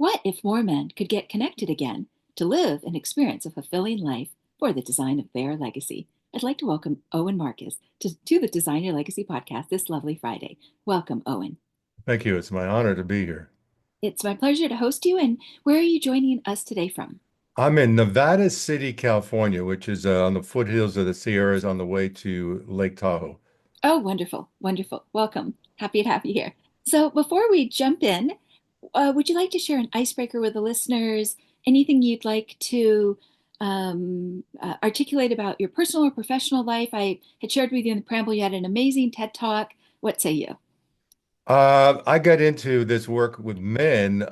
What if more men could get connected again to live and experience a fulfilling life for the design of their legacy? I'd like to welcome Owen Marcus to the Design Your Legacy podcast this lovely Friday. Welcome, Owen. Thank you. It's my honor to be here. It's my pleasure to host you. And where are you joining us today from? I'm in Nevada City, California, which is on the foothills of the Sierras on the way to Lake Tahoe. Oh, wonderful, wonderful. Welcome. Happy to have you here. So, before we jump in, would you like to share an icebreaker with the listeners? Anything you'd like to articulate about your personal or professional life? I had shared with you in the preamble you had an amazing TED Talk. What say you? I got into this work with men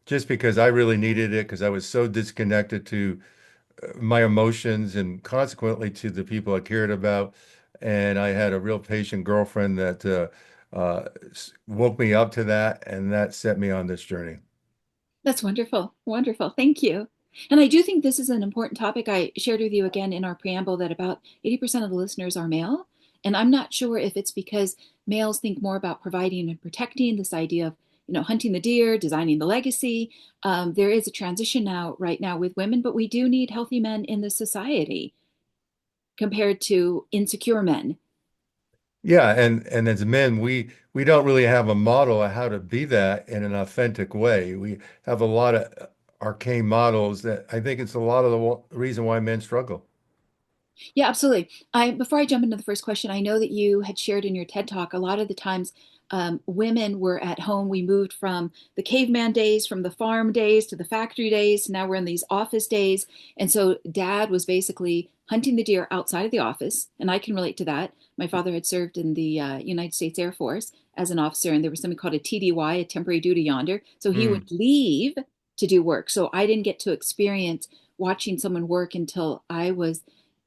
just because I really needed it because I was so disconnected to my emotions and consequently to the people I cared about. And I had a real patient girlfriend that woke me up to that, and that set me on this journey. That's wonderful. Wonderful. Thank you. And I do think this is an important topic. I shared with you again in our preamble that about 80% of the listeners are male. And I'm not sure if it's because males think more about providing and protecting this idea of, hunting the deer, designing the legacy. There is a transition right now with women, but we do need healthy men in the society compared to insecure men. Yeah, and as men, we don't really have a model of how to be that in an authentic way. We have a lot of arcane models that I think it's a lot of the reason why men struggle. Yeah, absolutely. Before I jump into the first question, I know that you had shared in your TED Talk a lot of the times women were at home. We moved from the caveman days, from the farm days to the factory days. Now we're in these office days. And so dad was basically hunting the deer outside of the office. And I can relate to that. My father had served in the United States Air Force as an officer, and there was something called a TDY, a temporary duty yonder. So he Mm. would leave to do work. So I didn't get to experience watching someone work until I was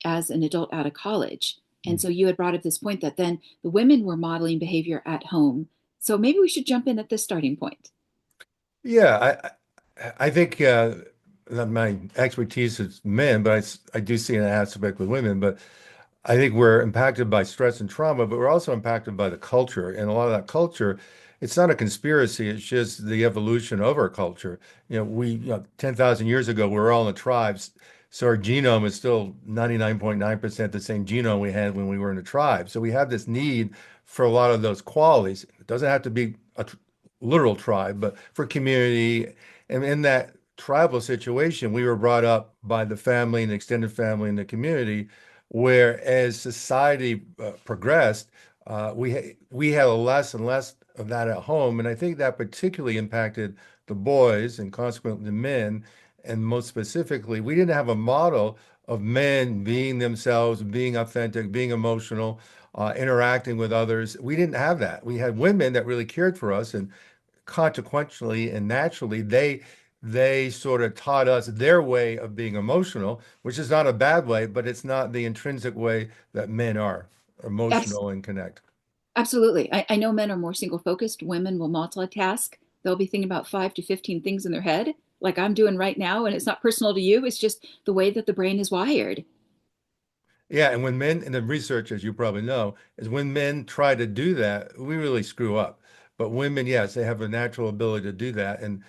as an adult out of college. And so you had brought up this point that then the women were modeling behavior at home. So maybe we should jump in at this starting point. Yeah, I think that my expertise is men, but I do see an aspect with women. But I think we're impacted by stress and trauma, but we're also impacted by the culture. And a lot of that culture, it's not a conspiracy, it's just the evolution of our culture. 10,000 years ago, we were all in the tribes. So our genome is still 99.9% the same genome we had when we were in the tribe. So we have this need for a lot of those qualities. It doesn't have to be a literal tribe, but for community. And in that tribal situation, we were brought up by the family and the extended family and the community where as society progressed, we had less and less of that at home, and I think that particularly impacted the boys and consequently the men. And most specifically, we didn't have a model of men being themselves, being authentic, being emotional, interacting with others. We didn't have that. We had women that really cared for us, and consequentially and naturally, they sort of taught us their way of being emotional, which is not a bad way, but it's not the intrinsic way that men are Abs- emotional and connect. Absolutely. I know men are more single focused. Women will multitask. They'll be thinking about 5 to 15 things in their head, like I'm doing right now. And it's not personal to you, it's just the way that the brain is wired. Yeah, and when men, and the research, as you probably know, is when men try to do that, we really screw up. But women, yes, they have a natural ability to do that, and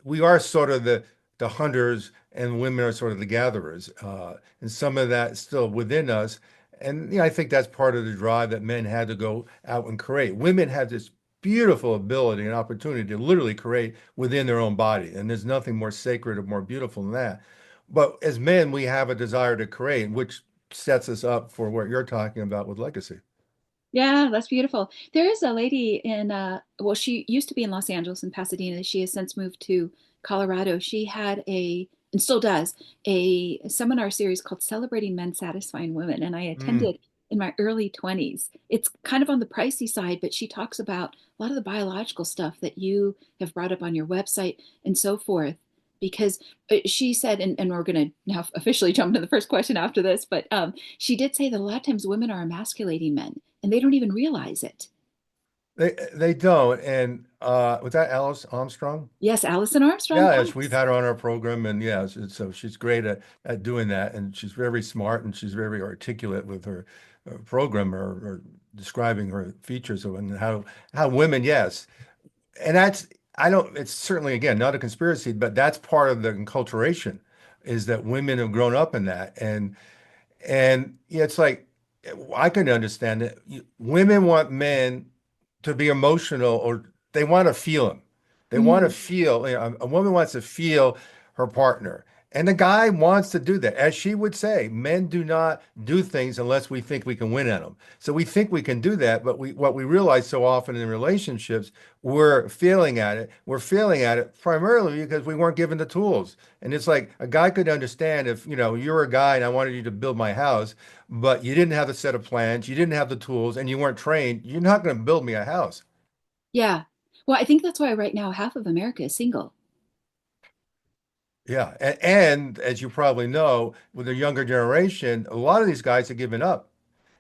we are sort of the hunters, and women are sort of the gatherers, and some of that is still within us. And I think that's part of the drive that men had to go out and create. Women have this beautiful ability and opportunity to literally create within their own body, and there's nothing more sacred or more beautiful than that. But as men, we have a desire to create, which sets us up for what you're talking about with legacy. Yeah, that's beautiful. There is a lady well, she used to be in Los Angeles and Pasadena. She has since moved to Colorado. She had and still does, a seminar series called Celebrating Men Satisfying Women. And I Mm. attended in my early 20s. It's kind of on the pricey side, but she talks about a lot of the biological stuff that you have brought up on your website and so forth. Because she said, and we're going to now officially jump into the first question after this, but she did say that a lot of times women are emasculating men and they don't even realize it. They don't. And was that Alice Armstrong? Yes, Allison Armstrong. Yeah, yes, we've Yes. had her on our program, and yeah, so she's great at doing that, and she's very smart and she's very articulate with her program or describing her features of and how women, yes, and that's I don't, it's certainly, again, not a conspiracy, but that's part of the enculturation is that women have grown up in that. And yeah, it's like, I can understand it. Women want men to be emotional or they want to feel them. They want to Mhm. feel, a woman wants to feel her partner. And the guy wants to do that. As she would say, men do not do things unless we think we can win at them. So we think we can do that, but what we realize so often in relationships, we're failing at it. We're failing at it primarily because we weren't given the tools. And it's like a guy could understand if, you're a guy and I wanted you to build my house, but you didn't have a set of plans, you didn't have the tools, and you weren't trained, you're not going to build me a house. Yeah. Well, I think that's why right now half of America is single. Yeah. And as you probably know, with the younger generation, a lot of these guys have given up.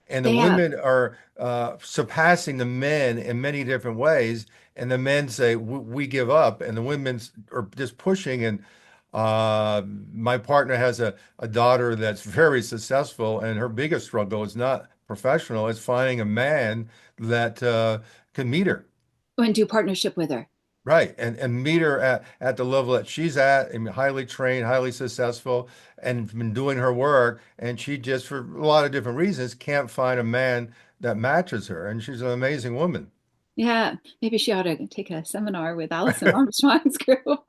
And the They have. women are surpassing the men in many different ways. And the men say, we give up. And the women are just pushing. And my partner has a daughter that's very successful. And her biggest struggle is not professional, it's finding a man that can meet her. And do partnership with her. Right. And meet her at the level that she's at, and highly trained, highly successful, and been doing her work. And she just, for a lot of different reasons, can't find a man that matches her. And she's an amazing woman. Yeah, maybe she ought to take a seminar with Allison Armstrong's group.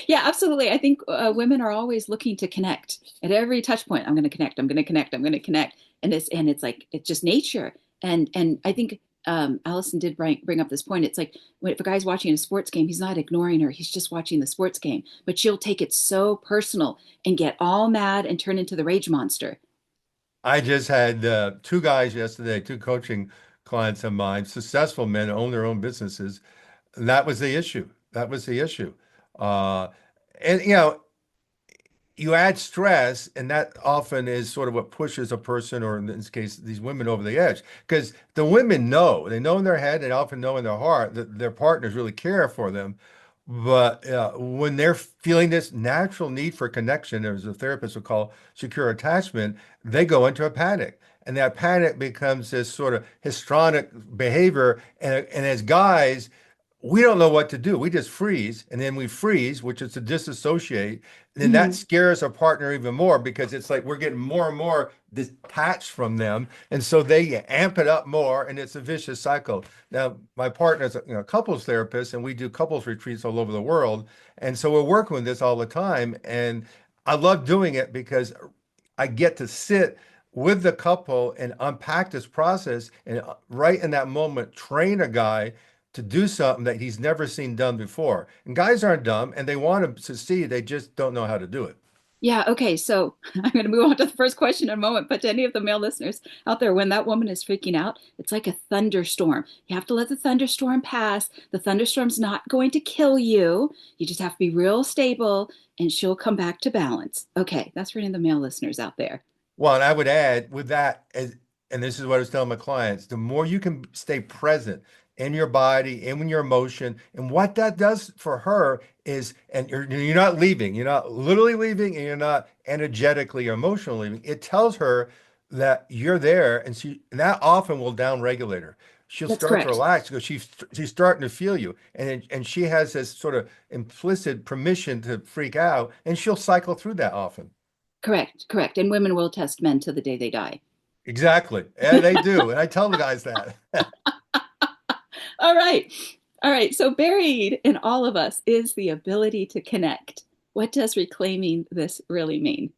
Yeah, absolutely. I think women are always looking to connect at every touch point. I'm going to connect. I'm going to connect. I'm going to connect. And it's like it's just nature. And I think Allison did bring up this point. It's like if a guy's watching a sports game, he's not ignoring her. He's just watching the sports game. But she'll take it so personal and get all mad and turn into the rage monster. I just had two guys yesterday, two coaching clients of mine, successful men, own their own businesses. And that was the issue. That was the issue. Uh, and, you add stress, and that often is sort of what pushes a person, or in this case, these women over the edge. Because the women know, they know in their head, and often know in their heart that their partners really care for them. But when they're feeling this natural need for connection, as a therapist would call secure attachment, they go into a panic. And that panic becomes this sort of histrionic behavior. And as guys, we don't know what to do. We just freeze, and then we freeze, which is to disassociate. And then that Mhm. scares our partner even more because it's like we're getting more and more detached from them, and so they amp it up more, and it's a vicious cycle. Now, my partner is a couples therapist, and we do couples retreats all over the world, and so we're working with this all the time. And I love doing it because I get to sit with the couple and unpack this process, and right in that moment, train a guy to do something that he's never seen done before. And guys aren't dumb and they want to succeed, they just don't know how to do it. Yeah, okay. So I'm going to move on to the first question in a moment. But to any of the male listeners out there, when that woman is freaking out, it's like a thunderstorm. You have to let the thunderstorm pass. The thunderstorm's not going to kill you. You just have to be real stable and she'll come back to balance. Okay, that's for any of the male listeners out there. Well, and I would add with that, and this is what I was telling my clients, the more you can stay present in your body, in your emotion, and what that does for her is, and you're not leaving, you're not literally leaving, and you're not energetically or emotionally leaving. It tells her that you're there, and that often will downregulate her. She'll That's start to correct. relax because she's starting to feel you, and she has this sort of implicit permission to freak out, and she'll cycle through that often. Correct, correct. And women will test men till the day they die. Exactly. And they do. And I tell the guys that. All right. All right. So buried in all of us is the ability to connect. What does reclaiming this really mean?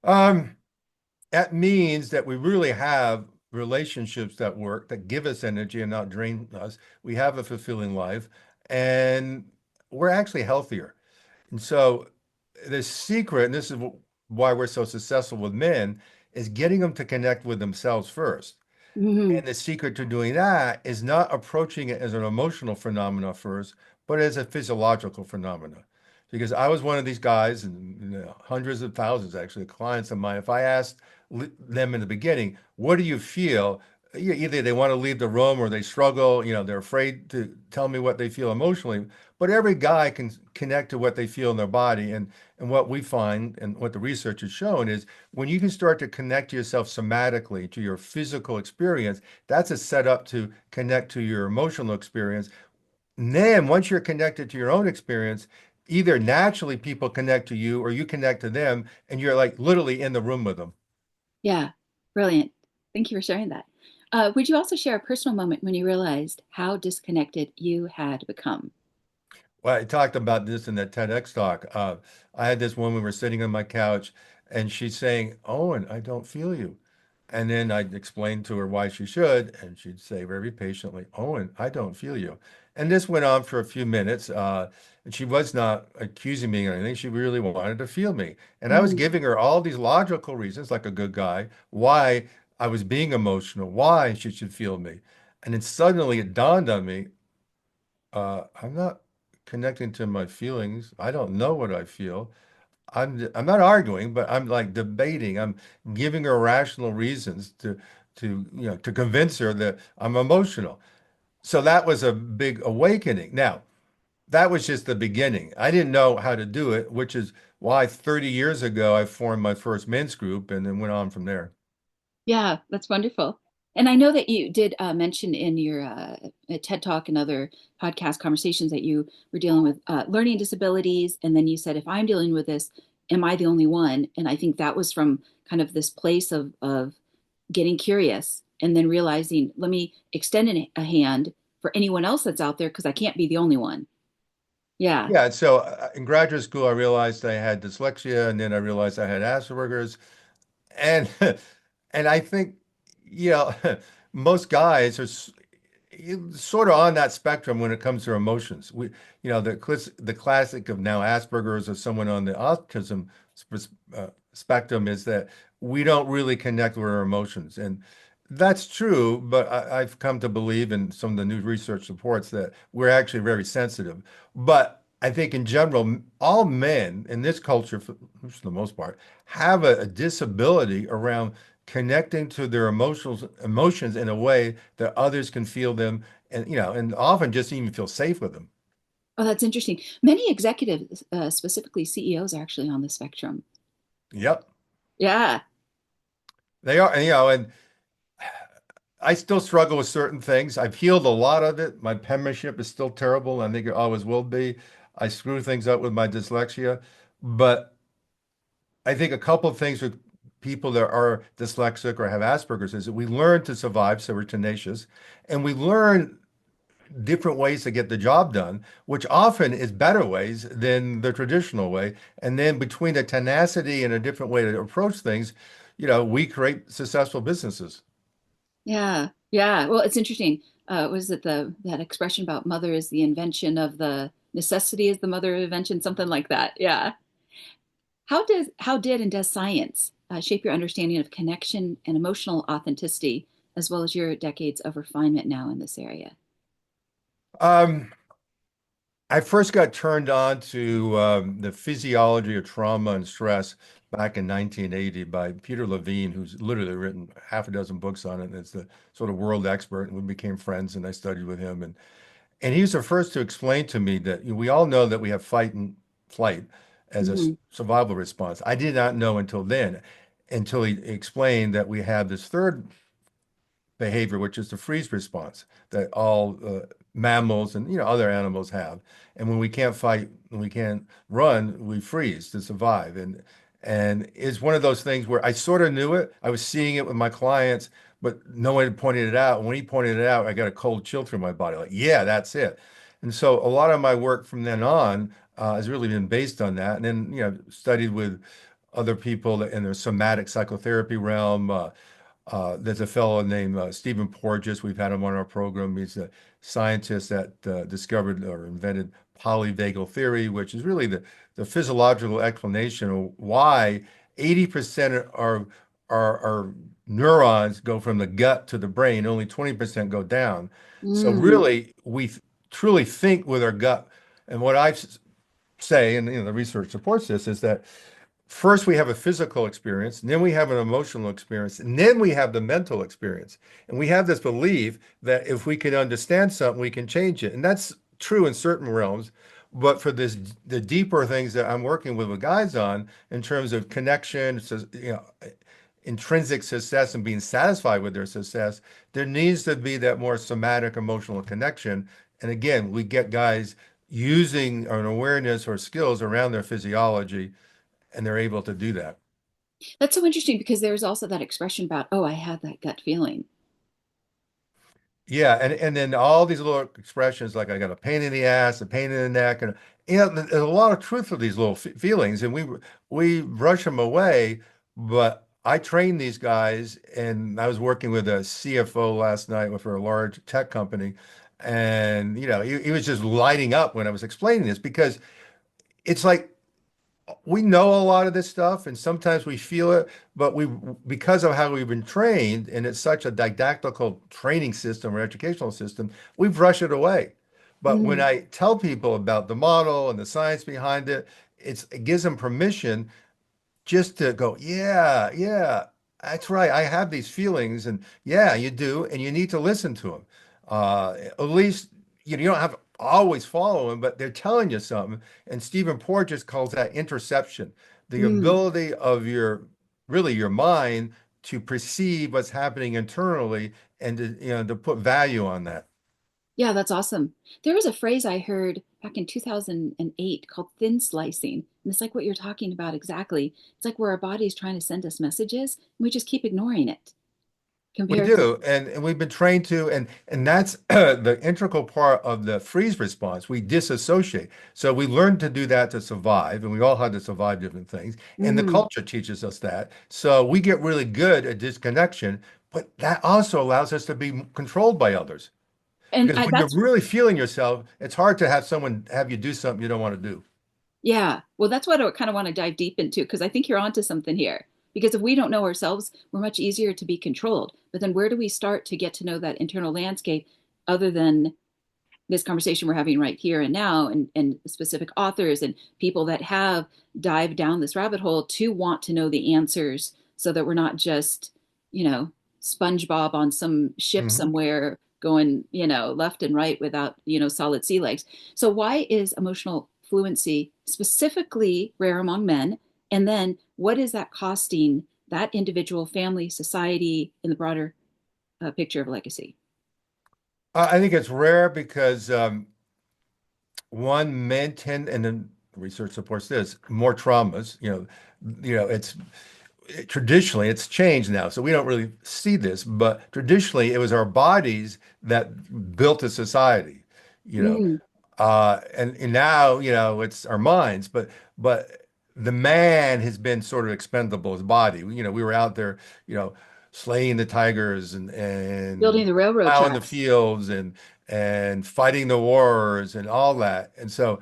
Um, that means that we really have relationships that work, that give us energy and not drain us. We have a fulfilling life, and we're actually healthier. And so the secret, and this is why we're so successful with men, is getting them to connect with themselves first. Mhm. And the secret to doing that is not approaching it as an emotional phenomena first, but as a physiological phenomena. Because I was one of these guys, and hundreds of thousands actually, clients of mine, if I asked them in the beginning, what do you feel? Either they want to leave the room or they struggle, they're afraid to tell me what they feel emotionally. But every guy can connect to what they feel in their body. And what we find and what the research has shown is when you can start to connect yourself somatically to your physical experience, that's a setup to connect to your emotional experience. And then once you're connected to your own experience, either naturally people connect to you or you connect to them and you're like literally in the room with them. Yeah, brilliant. Thank you for sharing that. Would you also share a personal moment when you realized how disconnected you had become? Well, I talked about this in that TEDx talk. I had this woman, we were sitting on my couch, and she's saying, Owen, I don't feel you. And then I'd explain to her why she should, and she'd say very patiently, Owen, I don't feel you. And this went on for a few minutes, and she was not accusing me of anything. She really wanted to feel me. And I was Mm, giving her all these logical reasons, like a good guy, why I was being emotional, why she should feel me. And then suddenly it dawned on me, I'm not connecting to my feelings. I don't know what I feel. I'm not arguing, but I'm like debating. I'm giving her rational reasons to convince her that I'm emotional. So that was a big awakening. Now, that was just the beginning. I didn't know how to do it, which is why 30 years ago I formed my first men's group and then went on from there. yeah, that's wonderful. And I know that you did mention in your TED Talk and other podcast conversations that you were dealing with learning disabilities. And then you said, if I'm dealing with this, am I the only one? And I think that was from kind of this place of getting curious and then realizing, let me extend a hand for anyone else that's out there because I can't be the only one. Yeah. Yeah, so in graduate school, I realized I had dyslexia, and then I realized I had Asperger's, and and I think, you know, most guys are sort of on that spectrum when it comes to emotions. The classic of now Asperger's or someone on the autism spectrum is that we don't really connect with our emotions, and that's true. But I've come to believe, and some of the new research supports that we're actually very sensitive. But I think in general, all men in this culture, for the most part, have a disability around connecting to their emotions in a way that others can feel them and and often just even feel safe with them. Oh, that's interesting. Many executives, specifically CEOs, are actually on the spectrum. Yep, Yeah. they are. And I still struggle with certain things. I've healed a lot of it. My penmanship is still terrible. I think it always will be. I screw things up with my dyslexia, but I think a couple of things with people that are dyslexic or have Asperger's is that we learn to survive, so we're tenacious, and we learn different ways to get the job done, which often is better ways than the traditional way. And then between the tenacity and a different way to approach things, we create successful businesses. Yeah. Yeah. Well, it's interesting. Was it the that expression about mother is the invention of the necessity is the mother of invention, something like that. Yeah. How did and does science shape your understanding of connection and emotional authenticity, as well as your decades of refinement now in this area? Um, I first got turned on to the physiology of trauma and stress back in 1980 by Peter Levine, who's literally written half a dozen books on it. And it's the sort of world expert, and we became friends, and I studied with him. And he was the first to explain to me that we all know that we have fight and flight as a Hmm. survival response. I did not know until then, until he explained that we have this third behavior, which is the freeze response that all mammals and other animals have. And when we can't fight, when we can't run, we freeze to survive. And it's one of those things where I sort of knew it. I was seeing it with my clients, but no one had pointed it out. When he pointed it out, I got a cold chill through my body. Like, yeah, that's it. And so a lot of my work from then on has really been based on that. And then, studied with other people in the somatic psychotherapy realm. There's a fellow named Stephen Porges. We've had him on our program. He's a scientist that discovered or invented polyvagal theory, which is really the physiological explanation of why 80% of our neurons go from the gut to the brain, only 20% go down. So Mm, really, truly think with our gut. And what I say, and the research supports this, is that first we have a physical experience, and then we have an emotional experience, and then we have the mental experience. And we have this belief that if we can understand something, we can change it. And that's true in certain realms. But for the deeper things that I'm working with guys on in terms of connection, intrinsic success and being satisfied with their success, there needs to be that more somatic emotional connection. And again, we get guys using an awareness or skills around their physiology, and they're able to do that. That's so interesting because there's also that expression about, oh, I had that gut feeling. Yeah, and then all these little expressions like I got a pain in the ass, a pain in the neck, and there's a lot of truth to these little f feelings, and we brush them away. But I train these guys, and I was working with a CFO last night for a large tech company, and he was just lighting up when I was explaining this because it's like we know a lot of this stuff and sometimes we feel it, but we because of how we've been trained and it's such a didactical training system or educational system, we brush it away. But when Mm, I tell people about the model and the science behind it, it gives them permission just to go, yeah, yeah, that's right. I have these feelings, and yeah, you do, and you need to listen to them. At least you don't have to always follow them, but they're telling you something. And Stephen Porges calls that interception, the mm. ability of really your mind to perceive what's happening internally and to put value on that. Yeah, that's awesome. There was a phrase I heard back in 2008 called thin slicing. And it's like what you're talking about exactly. It's like where our body's trying to send us messages and we just keep ignoring it We compared to, do, and we've been trained to, and that's the integral part of the freeze response. We disassociate. So we learned to do that to survive, and we all had to survive different things. And the mhm. culture teaches us that. So we get really good at disconnection, but that also allows us to be controlled by others. And Because when you're that's, really feeling yourself, it's hard to have someone have you do something you don't want to do. yeah, well, that's what I kind of want to dive deep into because I think you're onto something here. Because if we don't know ourselves, we're much easier to be controlled. But then where do we start to get to know that internal landscape other than this conversation we're having right here and now and specific authors and people that have dived down this rabbit hole to want to know the answers so that we're not just, you know, SpongeBob on some ship Mhm. somewhere going, left and right without, solid sea legs. So why is emotional fluency specifically rare among men? And then what is that costing that individual, family, society in the broader picture of legacy? I think it's rare because one, men tend, and then research supports this, more traumas. It's traditionally it's changed now, so we don't really see this, but traditionally it was our bodies that built a society, you know. Mm, And now, it's our minds, but the man has been sort of expendable, his body. We were out there, you know, slaying the tigers and building the railroad plowing the tracks. fields and fighting the wars and all that. And so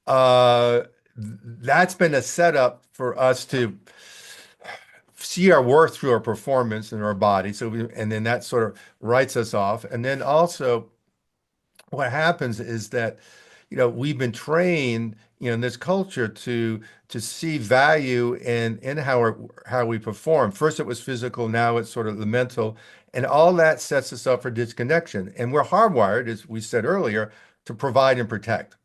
uh that's been a setup for us to see our worth through our performance and our body. And then that sort of writes us off. And then also what happens is that we've been trained in this culture to see value in how we perform. First it was physical, now it's sort of the mental, and all that sets us up for disconnection. And we're hardwired, as we said earlier, to provide and protect.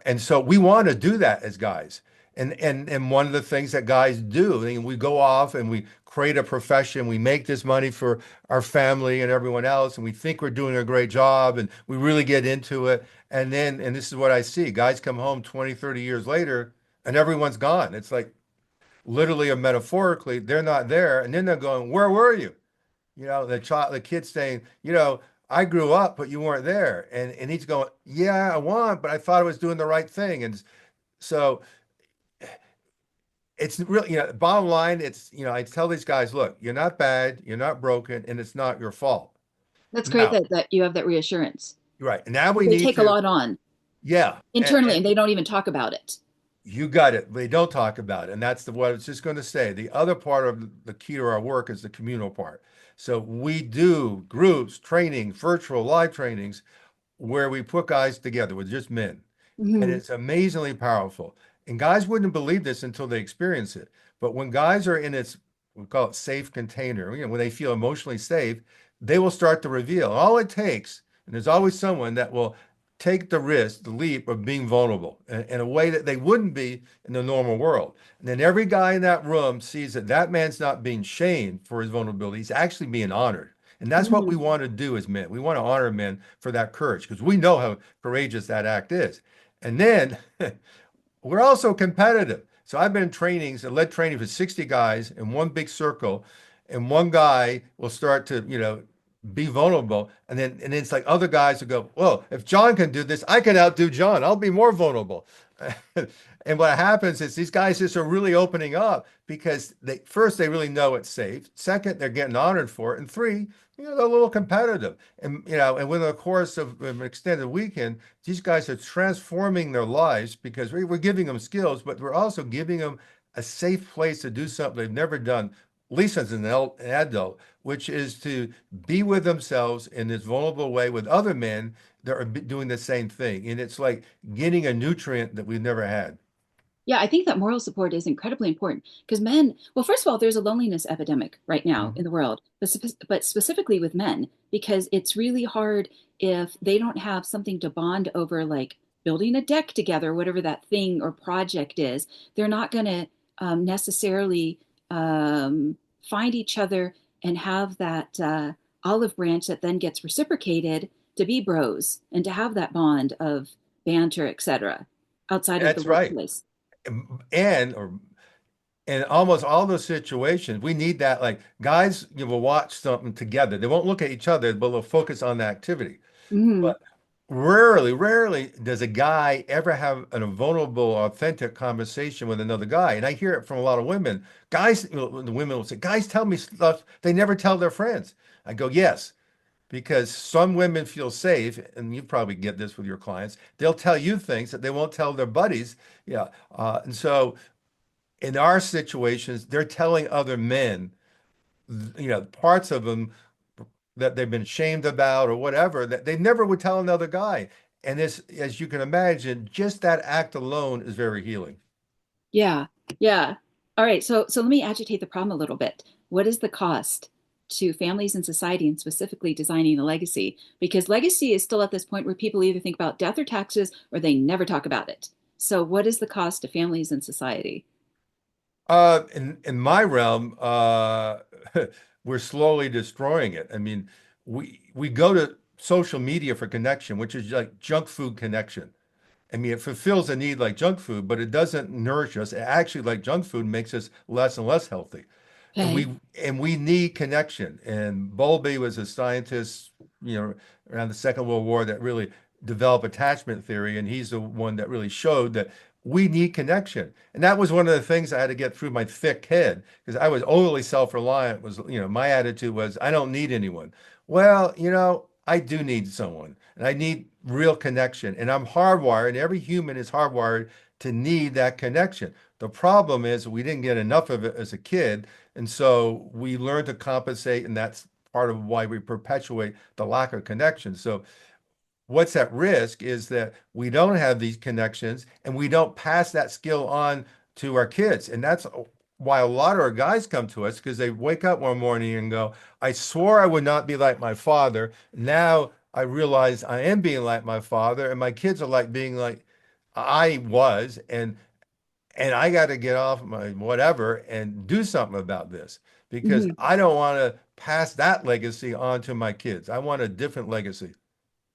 And so we want to do that as guys. And one of the things that guys do, I mean, we go off and we create a profession, we make this money for our family and everyone else, and we think we're doing a great job and we really get into it. And this is what I see, guys come home 20, 30 years later and everyone's gone. It's like literally or metaphorically, they're not there. And then they're going, where were you? The kid's saying, I grew up, but you weren't there. And he's going, yeah, I won, but I thought I was doing the right thing. And so it's really, bottom line, I tell these guys, look, you're not bad, you're not broken, and it's not your fault. That's great Now, that you have that reassurance. right. Now we They need take a to, lot on yeah. internally and they don't even talk about it. You got it. They don't talk about it. And that's what I was just going to say. The other part of the key to our work is the communal part. So we do groups, training, virtual live trainings where we put guys together with just men. And Hmm. it's amazingly powerful. And guys wouldn't believe this until they experience it. But when guys are in its, we call it safe container, when they feel emotionally safe, they will start to reveal. All it takes, and there's always someone that will take the risk, the leap of being vulnerable in a way that they wouldn't be in the normal world. And then every guy in that room sees that that man's not being shamed for his vulnerability. He's actually being honored. And that's what we Mhm. want to do as men. We want to honor men for that courage because we know how courageous that act is. And then we're also competitive. So I've been in trainings and led training for 60 guys in one big circle, and one guy will start to, be vulnerable. And then it's like other guys will go, well, if John can do this, I can outdo John. I'll be more vulnerable. And what happens is these guys just are really opening up because they first they really know it's safe. Second, they're getting honored for it. And three, they're a little competitive. And within the course of an extended weekend, these guys are transforming their lives because we're giving them skills, but we're also giving them a safe place to do something they've never done, at least as an adult, which is to be with themselves in this vulnerable way with other men that are doing the same thing. And it's like getting a nutrient that we've never had. Yeah, I think that moral support is incredibly important because men, well, first of all, there's a loneliness epidemic right now Mhm. in the world, but specifically with men, because it's really hard if they don't have something to bond over, like building a deck together, whatever that thing or project is. They're not going to necessarily find each other and have that olive branch that then gets reciprocated to be bros and to have that bond of banter, etc., outside of the That's right. workplace. And or in almost all those situations, we need that. Like guys, you will watch something together. They won't look at each other, but they'll focus on the activity. Hmm. But rarely does a guy ever have a vulnerable, authentic conversation with another guy. And I hear it from a lot of women. Guys, the women will say, guys tell me stuff they never tell their friends. I go, yes, because some women feel safe, and you probably get this with your clients. They'll tell you things that they won't tell their buddies. Yeah. And so in our situations, they're telling other men, parts of them that they've been shamed about or whatever that they never would tell another guy. And this, as you can imagine, just that act alone is very healing. Yeah, yeah. All right, so let me agitate the problem a little bit. What is the cost to families and society, and specifically designing a legacy? Because legacy is still at this point where people either think about death or taxes, or they never talk about it. So, what is the cost to families and society? In my realm, we're slowly destroying it. I mean, we go to social media for connection, which is like junk food connection. I mean, it fulfills a need like junk food, but it doesn't nourish us. It actually, like junk food, makes us less and less healthy. And Okay. we need connection. And Bowlby was a scientist, around the Second World War that really developed attachment theory, and he's the one that really showed that we need connection. And that was one of the things I had to get through my thick head because I was overly self-reliant. My attitude was I don't need anyone. Well, I do need someone, and I need real connection. And I'm hardwired, and every human is hardwired to need that connection. The problem is we didn't get enough of it as a kid. And so we learn to compensate, and that's part of why we perpetuate the lack of connection. So what's at risk is that we don't have these connections and we don't pass that skill on to our kids. And that's why a lot of our guys come to us because they wake up one morning and go, I swore I would not be like my father. Now I realize I am being like my father, and my kids are like being like I was. And I got to get off my whatever and do something about this because Mhm. I don't want to pass that legacy on to my kids. I want a different legacy.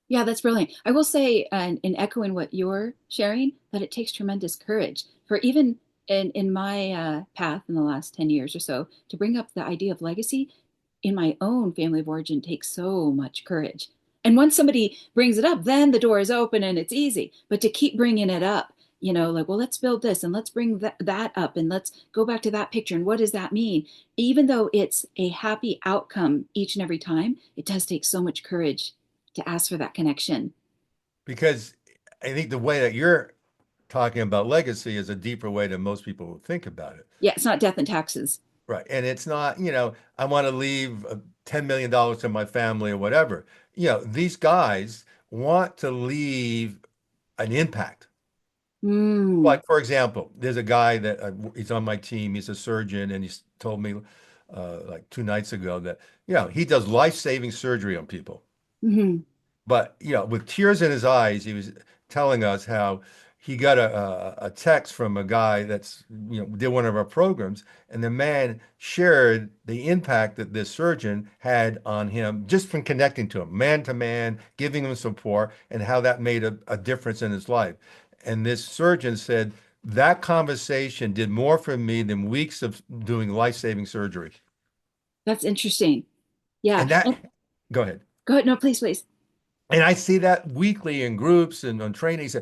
Yeah, that's brilliant. I will say, in echoing what you're sharing, that it takes tremendous courage for even in my path in the last 10 years or so to bring up the idea of legacy in my own family of origin takes so much courage. And once somebody brings it up, then the door is open and it's easy. But to keep bringing it up, like, well, let's build this and let's bring that up and let's go back to that picture. And what does that mean? Even though it's a happy outcome each and every time, it does take so much courage to ask for that connection. Because I think the way that you're talking about legacy is a deeper way than most people would think about it. Yeah, it's not death and taxes. Right. And it's not, I want to leave $10 million to my family or whatever. These guys want to leave an impact. Mm, Like, for example, there's a guy that he's on my team. He's a surgeon, and he's told me like 2 nights ago that, he does life-saving surgery on people. hmm But with tears in his eyes, he was telling us how he got a text from a guy that's did one of our programs, and the man shared the impact that this surgeon had on him just from connecting to man, giving him support, and how that made a difference in his life. And this surgeon said that conversation did more for me than weeks of doing life-saving surgery. That's interesting. Yeah. And And go ahead. go ahead. No, please, please. And I see that weekly in groups and on trainings.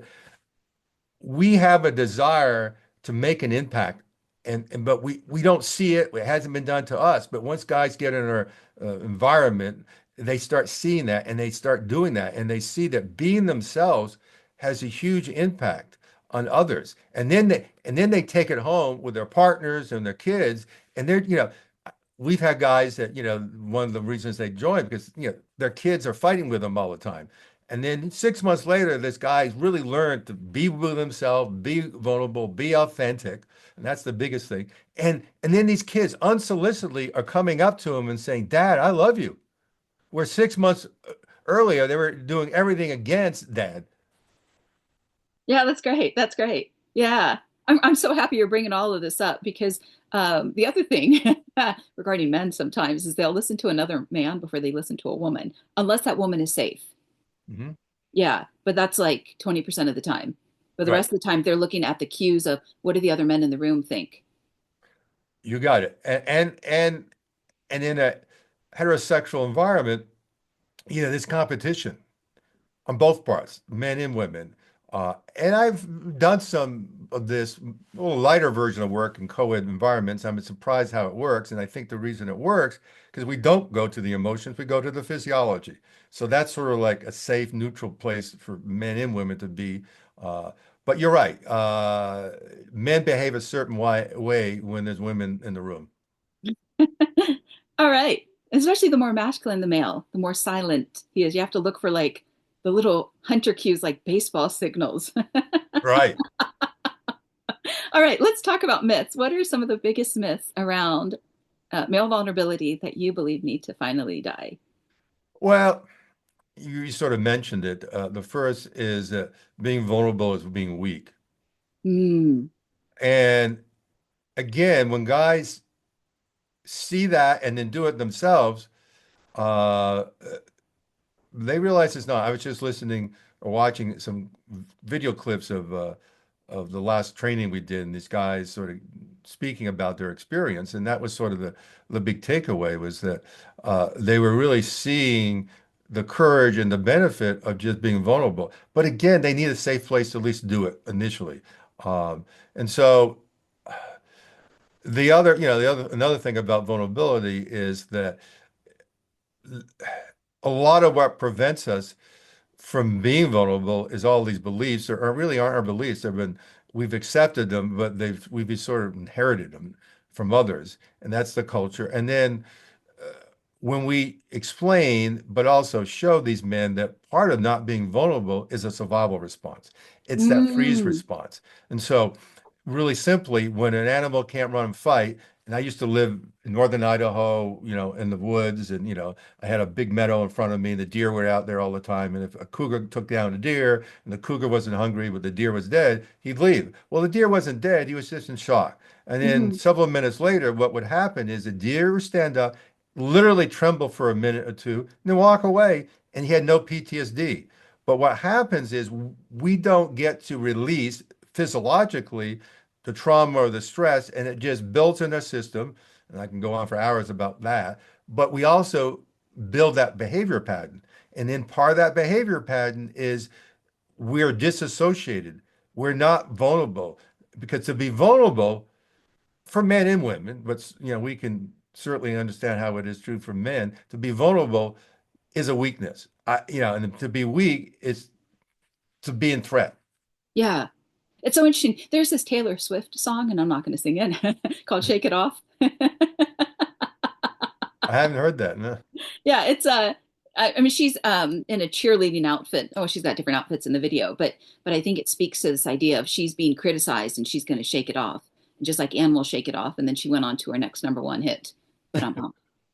We have a desire to make an impact, and but we don't see it. It hasn't been done to us. But once guys get in our environment, they start seeing that and they start doing that, and they see that being themselves has a huge impact on others. And then they take it home with their partners and their kids, and we've had guys that, one of the reasons they join because, their kids are fighting with them all the time. And then 6 months later, this guy's really learned to be with himself, be vulnerable, be authentic. And that's the biggest thing. And then these kids unsolicitedly are coming up to him and saying, Dad, I love you. Where 6 months earlier, they were doing everything against dad. Yeah, that's great. That's great. Yeah. I'm so happy you're bringing all of this up because the other thing regarding men sometimes is they'll listen to another man before they listen to a woman, unless that woman is safe. Mhm. Yeah, but that's like 20% of the time. But the Right. rest of the time, they're looking at the cues of what do the other men in the room think? You got it. And in a heterosexual environment, there's competition on both parts, men and women. And I've done some of this a little lighter version of work in co-ed environments. I'm surprised how it works. And I think the reason it works because we don't go to the emotions, we go to the physiology. So that's sort of like a safe, neutral place for men and women to be. But you're right. Men behave a certain way when there's women in the room. All right. Especially the more masculine the male, the more silent he is. You have to look for like the little hunter cues like baseball signals. Right. All right, let's talk about myths. What are some of the biggest myths around male vulnerability that you believe need to finally die? Well, you sort of mentioned it. The first is that being vulnerable is being weak. Mm, And again, when guys see that and then do it themselves, uh, they realize it's not. I was just listening or watching some video clips of the last training we did, and these guys sort of speaking about their experience, and that was sort of the big takeaway was that they were really seeing the courage and the benefit of just being vulnerable. But again, they need a safe place to at least do it initially. And so another thing about vulnerability is that a lot of what prevents us from being vulnerable is all these beliefs or really aren't our beliefs. We've accepted them, but we've sort of inherited them from others, and that's the culture. And then when we explain, but also show these men that part of not being vulnerable is a survival response. It's that freeze mm, response. And so, really simply, when an animal can't run and fight, and I used to live in northern Idaho, in the woods, and I had a big meadow in front of me, and the deer were out there all the time. And if a cougar took down a deer, and the cougar wasn't hungry, but the deer was dead, he'd leave. Well, the deer wasn't dead; he was just in shock. And then mhm, several minutes later, what would happen is the deer would stand up literally tremble for a minute or two, and then walk away, and he had no PTSD. But what happens is we don't get to release physiologically the trauma or the stress, and it just builds in our system. And I can go on for hours about that. But we also build that behavior pattern. And then part of that behavior pattern is we're disassociated. We're not vulnerable. Because to be vulnerable, for men and women, but we can certainly understand how it is true for men. To be vulnerable is a weakness. And to be weak is to be in threat. yeah. It's so interesting. There's this Taylor Swift song, and I'm not going to sing it, called Shake It Off. I haven't heard that. No. Yeah, it's I mean she's in a cheerleading outfit. Oh, she's got different outfits in the video, but I think it speaks to this idea of she's being criticized and she's going to shake it off. Just like Animal Shake It Off, and then she went on to her next number one hit. But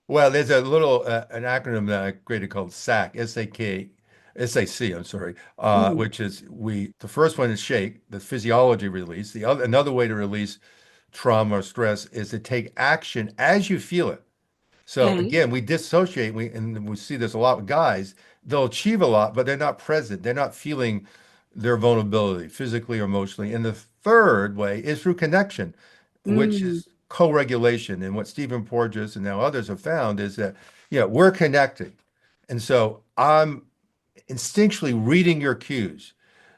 Well, there's a little an acronym that I created called SAC, S-A-K, SAC, I'm sorry, Mm. which is the first one is shake, the physiology release. Another way to release trauma or stress is to take action as you feel it. So Okay. again, we dissociate, and we see this a lot with guys. They'll achieve a lot, but they're not present. They're not feeling their vulnerability physically or emotionally. And the third way is through connection, which Mm. is co-regulation. And what Stephen Porges and now others have found is that, we're connecting. And so I'm instinctually reading your cues,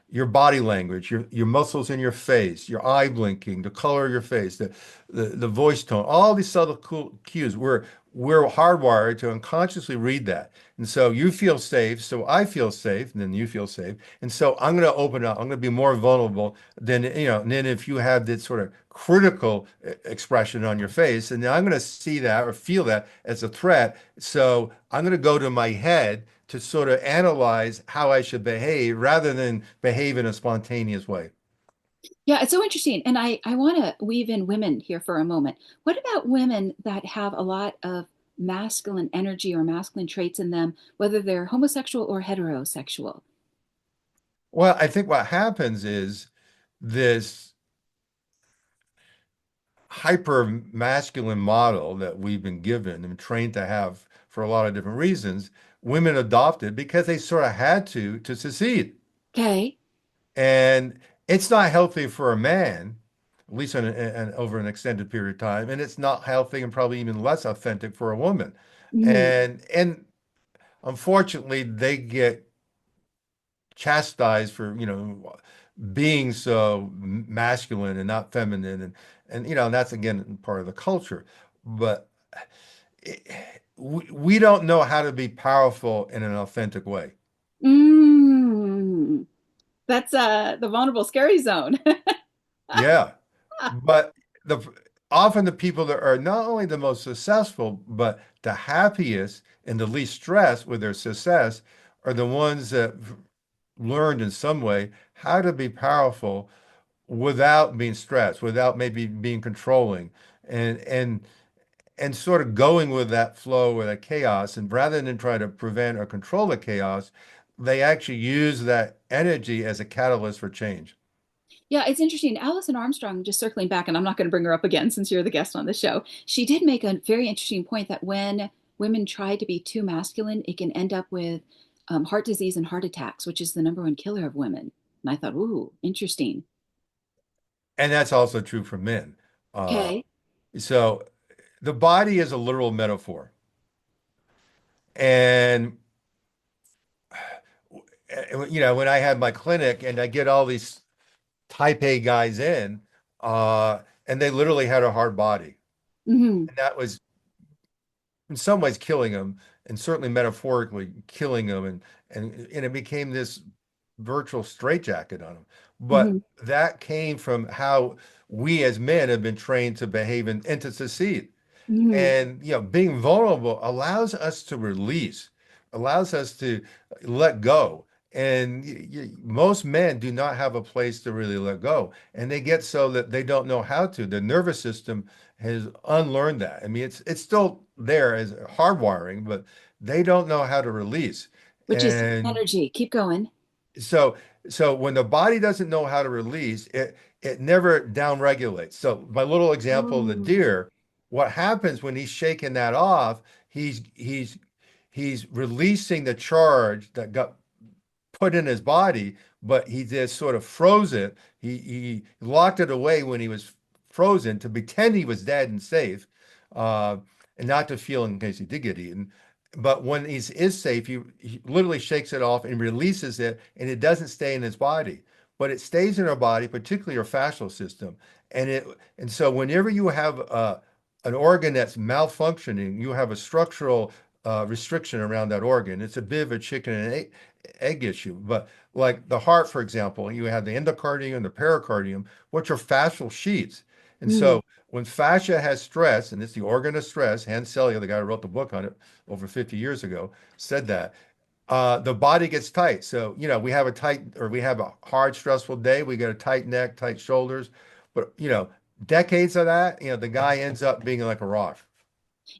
your body language, your muscles in your face, your eye blinking, the color of your face, the voice tone, all these subtle cool cues. We're hardwired to unconsciously read that. And so you feel safe, so I feel safe, and then you feel safe. And so I'm going to open up. I'm going to be more vulnerable than, and then if you have this sort of critical expression on your face, and then I'm going to see that or feel that as a threat. So I'm going to go to my head to sort of analyze how I should behave rather than behave in a spontaneous way. Yeah, it's so interesting. And I want to weave in women here for a moment. What about women that have a lot of masculine energy or masculine traits in them, whether they're homosexual or heterosexual? Well, I think what happens is this hyper masculine model that we've been given and trained to have for a lot of different reasons, women adopted because they sort of had to succeed. Okay. And it's not healthy for a man, at least over an extended period of time, and it's not healthy and probably even less authentic for a woman. Mhm. And unfortunately, they get chastised for, being so masculine and not feminine, and that's again part of the culture. But it, we don't know how to be powerful in an authentic way. Mm. That's the vulnerable scary zone. Yeah. But the often the people that are not only the most successful, but the happiest and the least stressed with their success are the ones that learned in some way how to be powerful without being stressed, without maybe being controlling, and and and sort of going with that flow or that chaos. And rather than try to prevent or control the chaos, they actually use that energy as a catalyst for change. Yeah, it's interesting. Alison Armstrong, just circling back, and I'm not going to bring her up again since you're the guest on the show. She did make a very interesting point that when women try to be too masculine, it can end up with heart disease and heart attacks, which is the number one killer of women. And I thought, ooh, interesting. And that's also true for men. Uh, Okay. so the body is a literal metaphor. And, when I had my clinic and I get all these type A guys in, and they literally had a hard body. Hmm. And that was in some ways killing them, and certainly metaphorically killing them. And it became this virtual straitjacket on them. But Hmm. that came from how we as men have been trained to behave and to succeed. Hmm. And being vulnerable allows us to release, allows us to let go. And most men do not have a place to really let go. And they get so that they don't know how to. The nervous system has unlearned that. I mean, it's still there as hardwiring, but they don't know how to release. Which is And energy. Keep going. so so when the body doesn't know how to release, it never downregulates. So my little example of the Oh. deer, what happens when he's shaking that off, he's releasing the charge that got put in his body, but he just sort of froze it. He locked it away when he was frozen to pretend he was dead and safe, uh, and not to feel in case he did get eaten. But when is safe, he literally shakes it off and releases it, and it doesn't stay in his body, but it stays in our body, particularly our fascial system. And so whenever you have an organ that's malfunctioning, you have a structural restriction around that organ. It's a bit of a chicken and egg issue. But like the heart, for example, you have the endocardium and the pericardium, which are fascial sheets. And Mm. so when fascia has stress, and it's the organ of stress, Hans Selye, the guy who wrote the book on it over 50 years ago, said that the body gets tight. So, we have we have a hard, stressful day. We get a tight neck, tight shoulders. But, decades of that, the guy ends up being like a rock.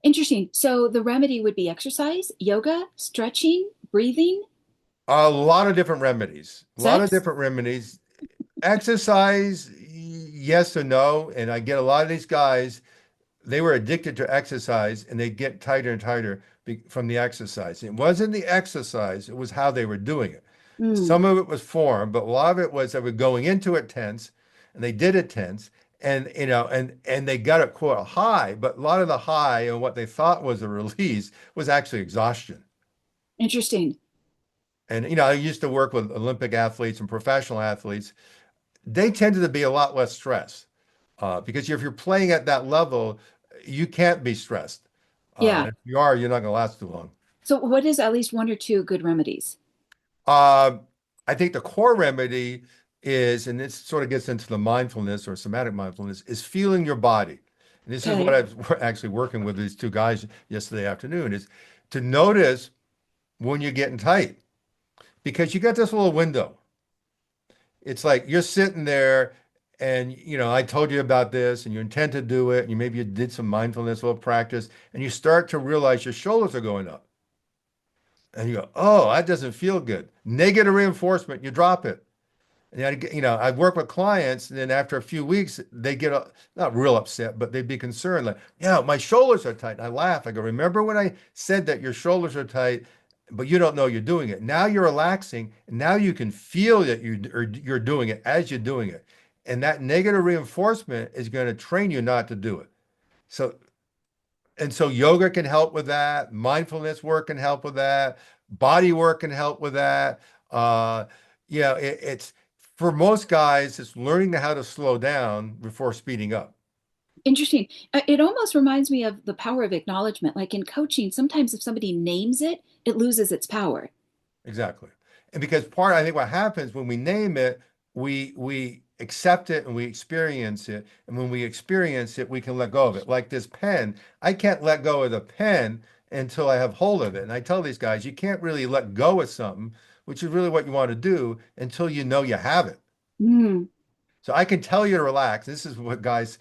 Interesting. So the remedy would be exercise, yoga, stretching, breathing. A lot of different remedies. A lot of Sex? different remedies. Exercise, yes or no. And I get a lot of these guys, they were addicted to exercise and they get tighter and tighter from the exercise. It wasn't the exercise, it was how they were doing it. Mm, Some of it was form, but a lot of it was they were going into it tense and they did it tense and and they got it quote high, but a lot of the high and what they thought was a release was actually exhaustion. interesting. And I used to work with Olympic athletes and professional athletes. They tended to be a lot less stressed because if you're playing at that level, you can't be stressed. Yeah. If you are, you're not going to last too long. So what is at least one or two good remedies? Uh, I think the core remedy is, and this sort of gets into the mindfulness or somatic mindfulness, is feeling your body. And this is what Okay. I was actually working with these two guys yesterday afternoon, is to notice when you're getting tight because you got this little window. It's like you're sitting there and I told you about this and you intend to do it and maybe you did some mindfulness, a little practice, and you start to realize your shoulders are going up. And you go, oh, that doesn't feel good. Negative reinforcement, you drop it. And I've worked with clients, and then after a few weeks, they get not real upset, but they'd be concerned, like, yeah, my shoulders are tight. And I laugh. I go, remember when I said that your shoulders are tight, but you don't know you're doing it. Now you're relaxing, and now you can feel that you're doing it as you're doing it. And that negative reinforcement is going to train you not to do it. So so yoga can help with that. Mindfulness work can help with that. Body work can help with that. Uh, it's for most guys, it's learning how to slow down before speeding up. Interesting. It almost reminds me of the power of acknowledgement. Like in coaching, sometimes if somebody names it, it loses its power. Exactly. And because I think what happens when we name it, we accept it and we experience it. And when we experience it, we can let go of it. Like this pen, I can't let go of the pen until I have hold of it. And I tell these guys, you can't really let go of something, which is really what you want to do until you know you have it. Mm, So I can tell you to relax. This is what guys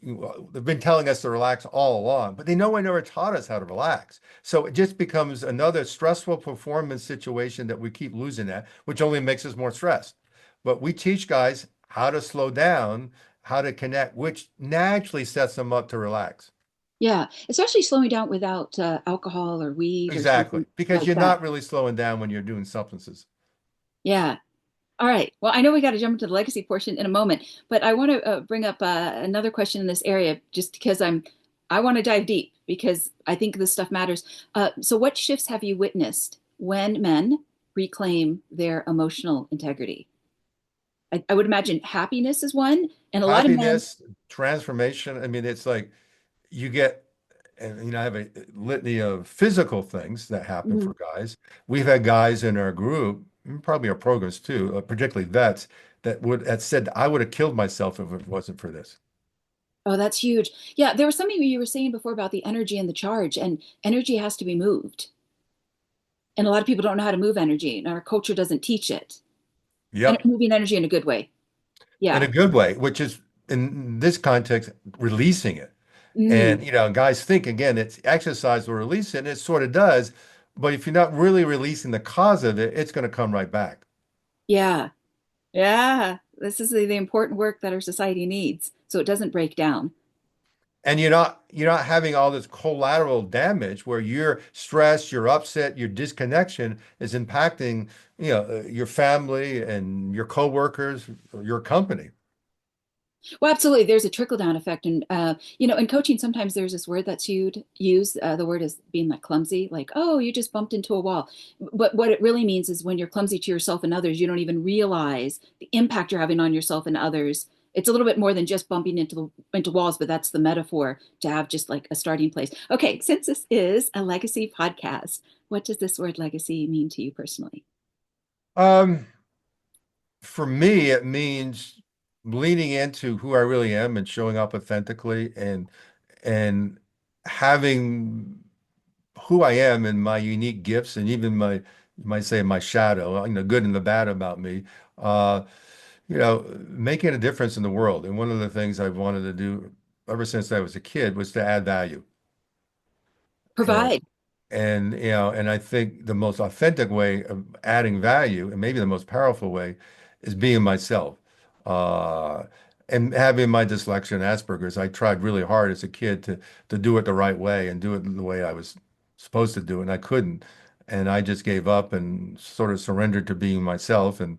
they've been telling us to relax all along, but they know I never taught us how to relax. So it just becomes another stressful performance situation that we keep losing at, which only makes us more stressed. But we teach guys how to slow down, how to connect, which naturally sets them up to relax. yeah, especially slowing down without alcohol or weed or Exactly. something Because like you're that. not really slowing down when you're doing substances. Yeah. All right. Well, I know we got to jump into the legacy portion in a moment, but I want to bring up another question in this area just because I want to dive deep because I think this stuff matters. So what shifts have you witnessed when men reclaim their emotional integrity? I would imagine happiness is one, and a lot of men. Happiness, transformation. I mean, it's like you get, and I have a litany of physical things that happen Mhm. for guys. We've had guys in our group, and probably our programs too, particularly vets, that said, I would have killed myself if it wasn't for this. Oh, that's huge. Yeah, there was something you were saying before about the energy and the charge, and energy has to be moved. And a lot of people don't know how to move energy, and our culture doesn't teach it. And Yep. moving energy in a good way. In Yeah. a good way, which is in this context, releasing it. Mm, And guys think again, it's exercise will release it, and it sort of does. But if you're not really releasing the cause of it, it's going to come right back. yeah. Yeah. This is the important work that our society needs, so it doesn't break down. And you're not having all this collateral damage where you're stressed, you're upset, your disconnection is impacting, your family and your coworkers, your company. Well, absolutely. There's a trickle down effect. And, in coaching, sometimes there's this word that's used. The word is being like clumsy, like, oh, you just bumped into a wall. But what it really means is when you're clumsy to yourself and others, you don't even realize the impact you're having on yourself and others. It's a little bit more than just bumping into walls, but that's the metaphor to have just like a starting place. Okay, since this is a legacy podcast, what does this word legacy mean to you personally? Um, for me, it means leaning into who I really am and showing up authentically and having who I am and my unique gifts and even you might say my shadow, good and the bad about me. Uh, making a difference in the world. And one of the things I've wanted to do ever since I was a kid was to add value. And Provide. And and I think the most authentic way of adding value, and maybe the most powerful way, is being myself. Uh, and having my dyslexia and Asperger's, I tried really hard as a kid to do it the right way and do it the way I was supposed to do it, and I couldn't. And I just gave up and sort of surrendered to being myself, and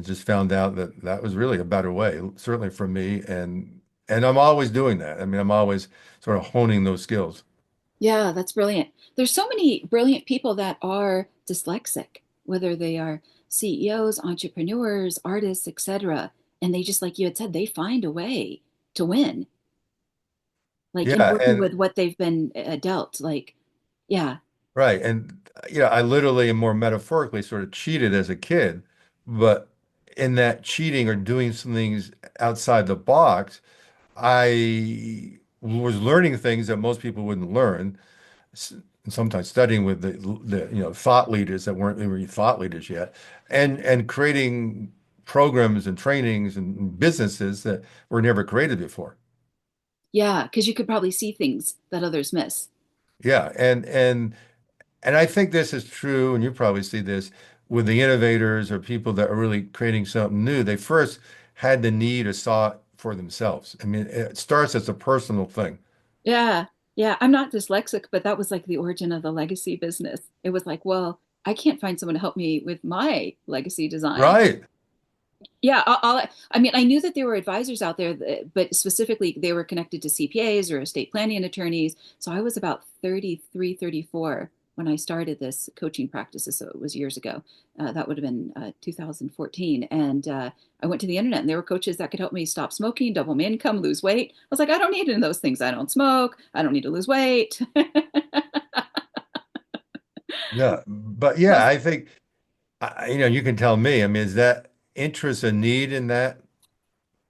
just found out that that was really a better way, certainly for me. And I'm always doing that. I mean, I'm always sort of honing those skills. Yeah, that's brilliant. There's so many brilliant people that are dyslexic, whether they are CEOs, entrepreneurs, artists, etc. And they just, like you had said, they find a way to win, like in Yeah, working and with what they've been dealt. Like, yeah, right. And I literally and more metaphorically sort of cheated as a kid, but in that cheating or doing some things outside the box, I was learning things that most people wouldn't learn. S- Sometimes studying with the thought leaders that weren't really thought leaders yet, and creating programs and trainings and businesses that were never created before. yeah, because you could probably see things that others miss. Yeah, and I think this is true, and you probably see this with the innovators or people that are really creating something new. They first had the need or saw it for themselves. I mean, it starts as a personal thing. Yeah, yeah. I'm not dyslexic, but that was like the origin of the legacy business. It was like, well, I can't find someone to help me with my legacy design. Right. Yeah, I mean, I knew that there were advisors out there, but specifically they were connected to CPAs or estate planning attorneys. So I was about 33, 34 when I started this coaching practices. So it was years ago. That would have been 2014. And I went to the internet and there were coaches that could help me stop smoking, double my income, lose weight. I was like, I don't need any of those things. I don't smoke. I don't need to lose weight. Yeah. But yeah, Plus, I think, you can tell me, I mean, is that interest and need in that,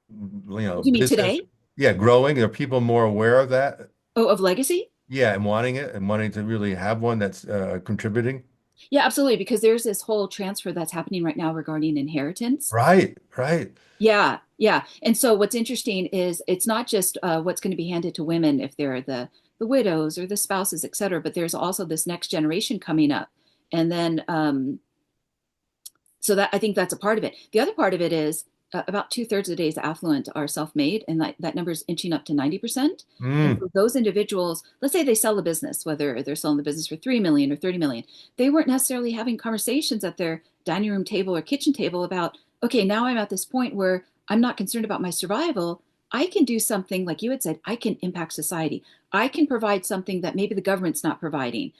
what do you mean business, today? yeah, growing? Are people more aware of that? Oh, of legacy? Yeah, and wanting it and wanting to really have one that's contributing? Yeah, absolutely. Because there's this whole transfer that's happening right now regarding inheritance. Right, right. Yeah, yeah. And so what's interesting is it's not just what's going to be handed to women if they're the widows or the spouses, et cetera, but there's also this next generation coming up. And then so that I think that's a part of it. The other part of it is about two-thirds of today's affluent are self-made, and that number is inching up to 90%. And Mm, for those individuals, let's say they sell a business, whether they're selling the business for 3 million or 30 million, they weren't necessarily having conversations at their dining room table or kitchen table about, okay, now I'm at this point where I'm not concerned about my survival. I can do something like you had said, I can impact society. I can provide something that maybe the government's not providing,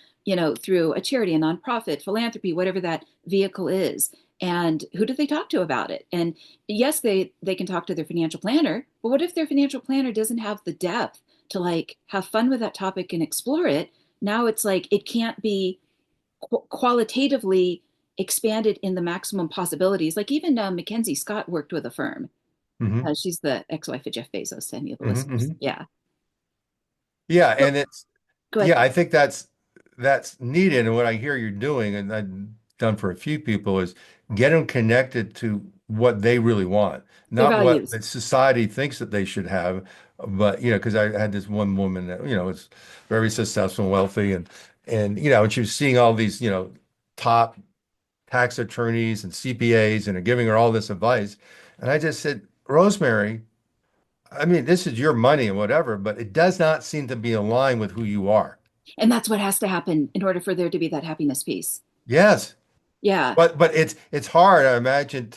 through a charity, a nonprofit, philanthropy, whatever that vehicle is. And who do they talk to about it? And yes, they can talk to their financial planner, but what if their financial planner doesn't have the depth to like have fun with that topic and explore it? Now it's like it can't be qualitatively expanded in the maximum possibilities. Like even Mackenzie Scott worked with a firm. hmm She's the ex-wife of Jeff Bezos, to any of the hmm listeners. hmm Yeah. Yeah, So, and it's go ahead. yeah, I think that's needed. And what I hear you're doing, and I've done for a few people, is get them connected to what they really want, Their not what values. the society thinks that they should have. But because I had this one woman that was very successful and wealthy, and she was seeing all these top tax attorneys and CPAs, and are giving her all this advice, and I just said, Rosemary, I mean, this is your money and whatever, but it does not seem to be aligned with who you are. And that's what has to happen in order for there to be that happiness piece. Yes, Yeah. but it's hard, I imagine,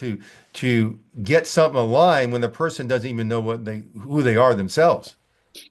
to get something aligned when the person doesn't even know who they are themselves.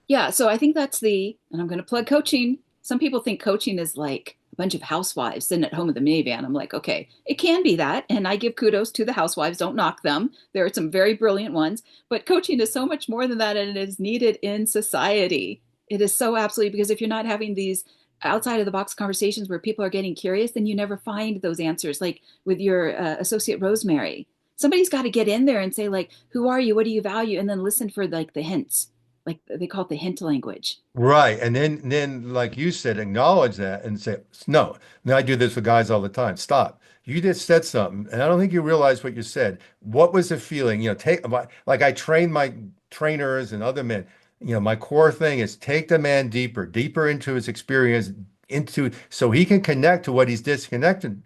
Yeah, so I think and I'm going to plug coaching. Some people think coaching is like a bunch of housewives sitting at home with a minivan. I'm like, okay, it can be that. And I give kudos to the housewives, don't knock them. There are some very brilliant ones, but coaching is so much more than that, and it is needed in society. It is so absolutely because if you're not having these outside of the box conversations where people are getting curious, then you never find those answers. Like with your associate Rosemary, somebody's got to get in there and say, like, who are you? What do you value? And then listen for like the hints, like they call it the hint language. Right. And then like you said, acknowledge that and say, no. Now I do this with guys all the time. Stop. You just said something, and I don't think you realize what you said. What was the feeling? Like I train my trainers and other men. My core thing is take the man deeper, deeper into his experience, into so he can connect to what he's disconnected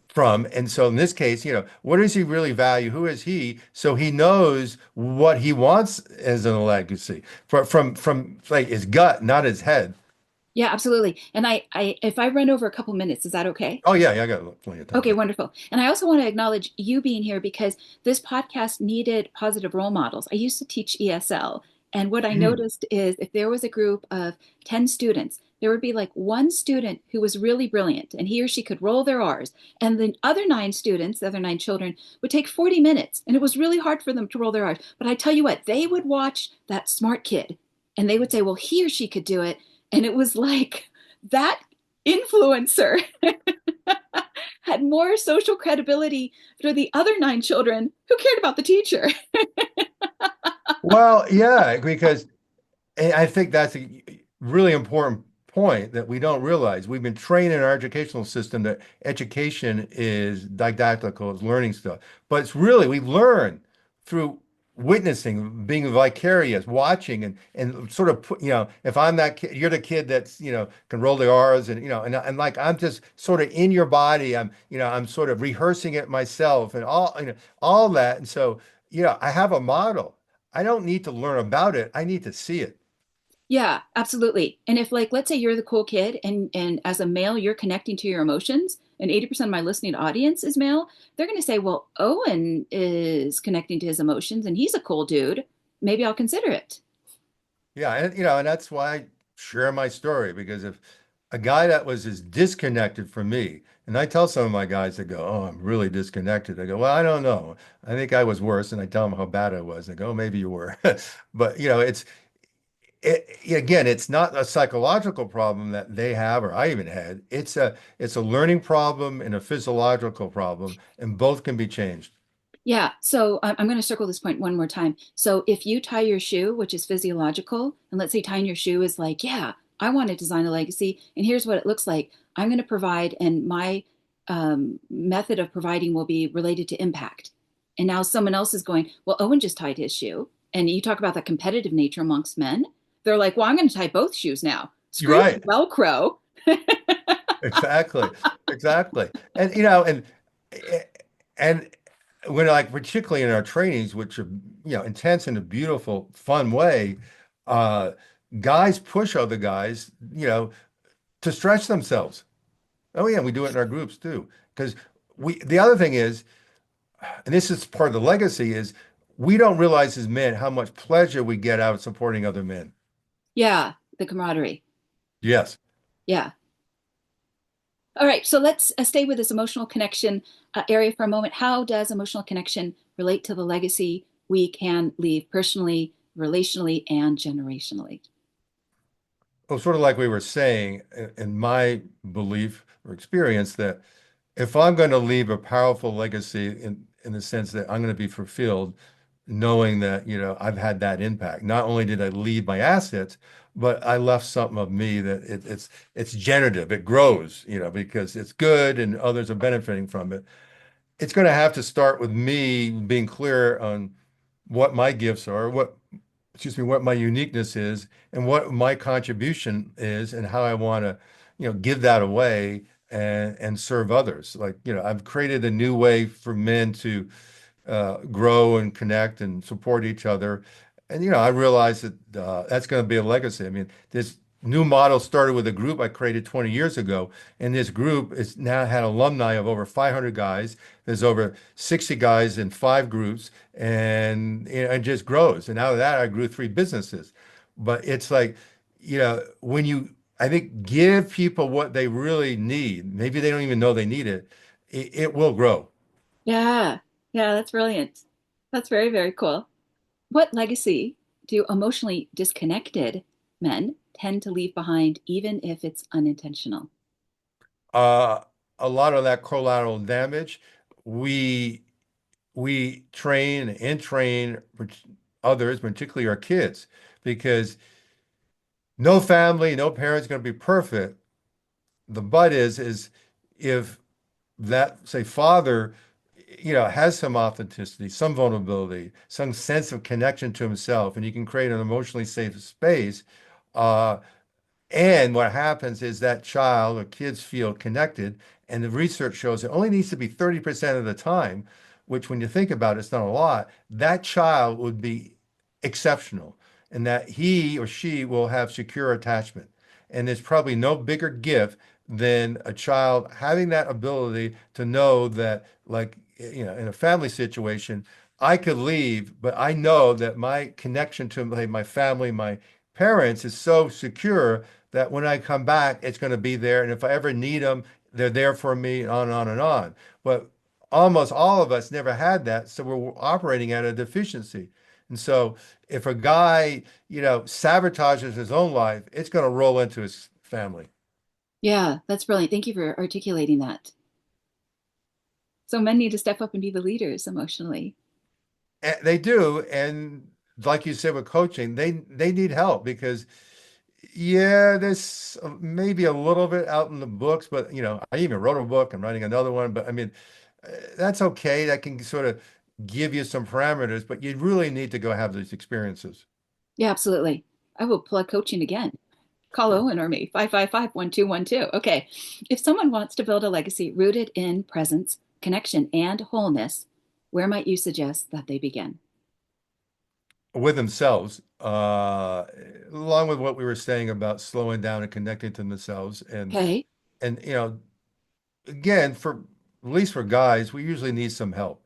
from. And so in this case, what does he really value? Who is he? So he knows what he wants as a legacy from like his gut, not his head. Yeah, absolutely. And if I run over a couple minutes, is that okay? Oh yeah, yeah, I got plenty of Okay, time. wonderful. And I also want to acknowledge you being here because this podcast needed positive role models. I used to teach ESL, and what I Mm. noticed is if there was a group of 10 students, there would be like one student who was really brilliant and he or she could roll their R's. And the other nine students, the other nine children, would take 40 minutes and it was really hard for them to roll their R's. But I tell you what, they would watch that smart kid and they would say, well, he or she could do it. And it was like that influencer had more social credibility for the other nine children who cared about the teacher. Well, yeah, because and I think that's a really important point that we don't realize. We've been trained in our educational system that education is didactical, is learning stuff. But it's really, we learn through witnessing, being vicarious, watching, and sort of put, if I'm that kid, you're the kid that's, can roll the R's and like I'm just sort of in your body. I'm sort of rehearsing it myself and all that. And so, I have a model. I don't need to learn about it. I need to see it. Yeah, absolutely. And if like let's say you're the cool kid and as a male you're connecting to your emotions and 80% of my listening audience is male, they're going to say, "Well, Owen is connecting to his emotions and he's a cool dude. Maybe I'll consider it." Yeah, and that's why I share my story because if a guy that was as disconnected from me, and I tell some of my guys that go, "Oh, I'm really disconnected." I go, "Well, I don't know. I think I was worse," and I tell them how bad I was. They go, "Oh, maybe you were," but again, it's not a psychological problem that they have or I even had. It's a learning problem and a physiological problem, and both can be changed. Yeah, so I'm going to circle this point one more time. So if you tie your shoe, which is physiological, and let's say tying your shoe is like, yeah, I want to design a legacy, and here's what it looks like. I'm going to provide, and my method of providing will be related to impact. And now someone else is going, well, Owen just tied his shoe. And you talk about the competitive nature amongst men. They're like, well, I'm going to tie both shoes now. You're Screw right. Velcro. Exactly. Exactly. And and when like particularly in our trainings, which are intense in a beautiful, fun way, uh, guys push other guys, to stretch themselves. Oh yeah, we do it in our groups too. Because the other thing is, and this is part of the legacy, is we don't realize as men how much pleasure we get out of supporting other men. Yeah, the camaraderie. Yes. Yeah. All right, so let's stay with this emotional connection area for a moment. How does emotional connection relate to the legacy we can leave personally, relationally, and generationally? Well, sort of like we were saying, in my belief or experience, that if I'm going to leave a powerful legacy in the sense that I'm going to be fulfilled, knowing that, I've had that impact. Not only did I leave my assets, but I left something of me that it's generative, it grows, because it's good and others are benefiting from it. It's going to have to start with me being clear on what my gifts are, what my uniqueness is, and what my contribution is, and how I want to, give that away and serve others. Like, I've created a new way for men to grow and connect and support each other. And I realized that that's going to be a legacy. I mean, this new model started with a group I created 20 years ago, and this group is now had alumni of over 500 guys. There's over 60 guys in 5 groups, and it just grows. And out of that, I grew 3 businesses. But it's like, when you, I think, give people what they really need, maybe they don't even know they need it, it will grow. Yeah, yeah, that's brilliant. That's very, very cool. What legacy do emotionally disconnected men tend to leave behind, even if it's unintentional? Uh, a lot of that collateral damage, we we train and train others, particularly our kids, because no family, no parent's going to be perfect. The but is if that, say, father, has some authenticity, some vulnerability, some sense of connection to himself, and you can create an emotionally safe space. Uh, And what happens is that child or kids feel connected, and the research shows it only needs to be 30% of the time, which when you think about it, it's not a lot. That child would be exceptional in that he or she will have secure attachment. And there's probably no bigger gift than a child having that ability to know that, like, in a family situation, I could leave, but I know that my connection to my family, my parents is so secure that when I come back, it's going to be there. And if I ever need them, they're there for me, and on and on and on. But almost all of us never had that. So we're operating at a deficiency. And so if a guy, sabotages his own life, it's going to roll into his family. Yeah, that's brilliant. Thank you for articulating that. So men need to step up and be the leaders emotionally. And they do. And like you said with coaching, they need help because yeah, there's maybe a little bit out in the books, but I even wrote a book. I'm writing another one, but I mean, that's okay. That can sort of give you some parameters, but you really need to go have these experiences. Yeah, absolutely. I will plug coaching again. Call Owen or me, 555-1212. Okay. If someone wants to build a legacy rooted in presence, connection, and wholeness, where might you suggest that they begin? With themselves, along with what we were saying about slowing down and connecting to themselves, Okay. and again, for at least for guys, we usually need some help.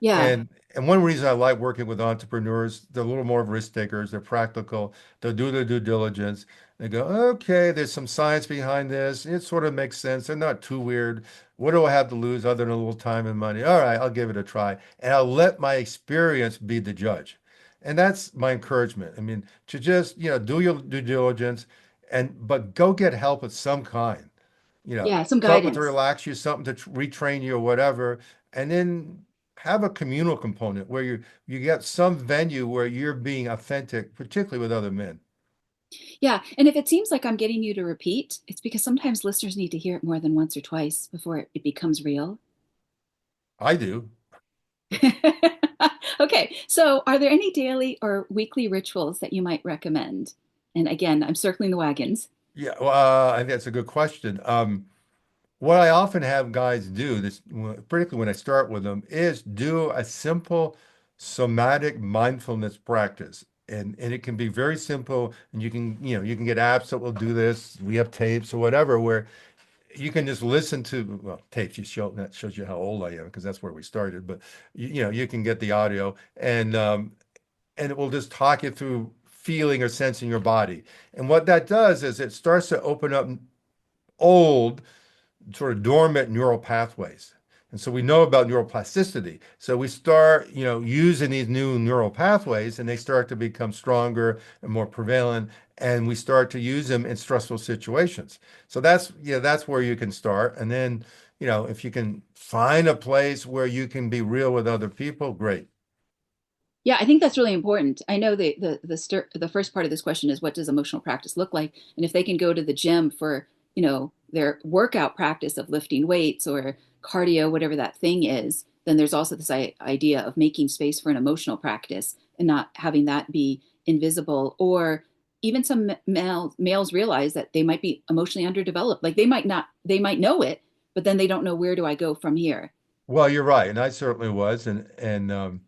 Yeah. And one reason I like working with entrepreneurs, they're a little more risk takers, they're practical, they'll do their due diligence. They go, okay, there's some science behind this. It sort of makes sense. They're not too weird. What do I have to lose other than a little time and money? All right, I'll give it a try. And I'll let my experience be the judge. And that's my encouragement. I mean, to just, do your due diligence but go get help of some kind, Yeah. Some something to guidance. relax you, something to retrain you or whatever, and then have a communal component where you get some venue where you're being authentic, particularly with other men. Yeah. And if it seems like I'm getting you to repeat, it's because sometimes listeners need to hear it more than once or twice before it becomes real. I do. Okay. So are there any daily or weekly rituals that you might recommend? And again, I'm circling the wagons. Yeah, well, I think that's a good question. What I often have guys do, this particularly when I start with them, is do a simple somatic mindfulness practice. And it can be very simple, and you can get apps that will do this. We have tapes or whatever where you can just listen to, well, tapes. That shows you how old I am because that's where we started. But you can get the audio, and it will just talk you through feeling or sensing your body. And what that does is it starts to open up old, sort of dormant neural pathways. And so we know about neuroplasticity. So we start, using these new neural pathways, and they start to become stronger and more prevalent, and we start to use them in stressful situations. So that's where you can start. And then, if you can find a place where you can be real with other people, great. Yeah, I think that's really important. I know the first part of this question is what does emotional practice look like? And if they can go to the gym for, their workout practice of lifting weights or cardio, whatever that thing is, then there's also this idea of making space for an emotional practice and not having that be invisible. Or even some males realize that they might be emotionally underdeveloped. Like they might know it, but then they don't know where do I go from here. Well, you're right, and I certainly was, and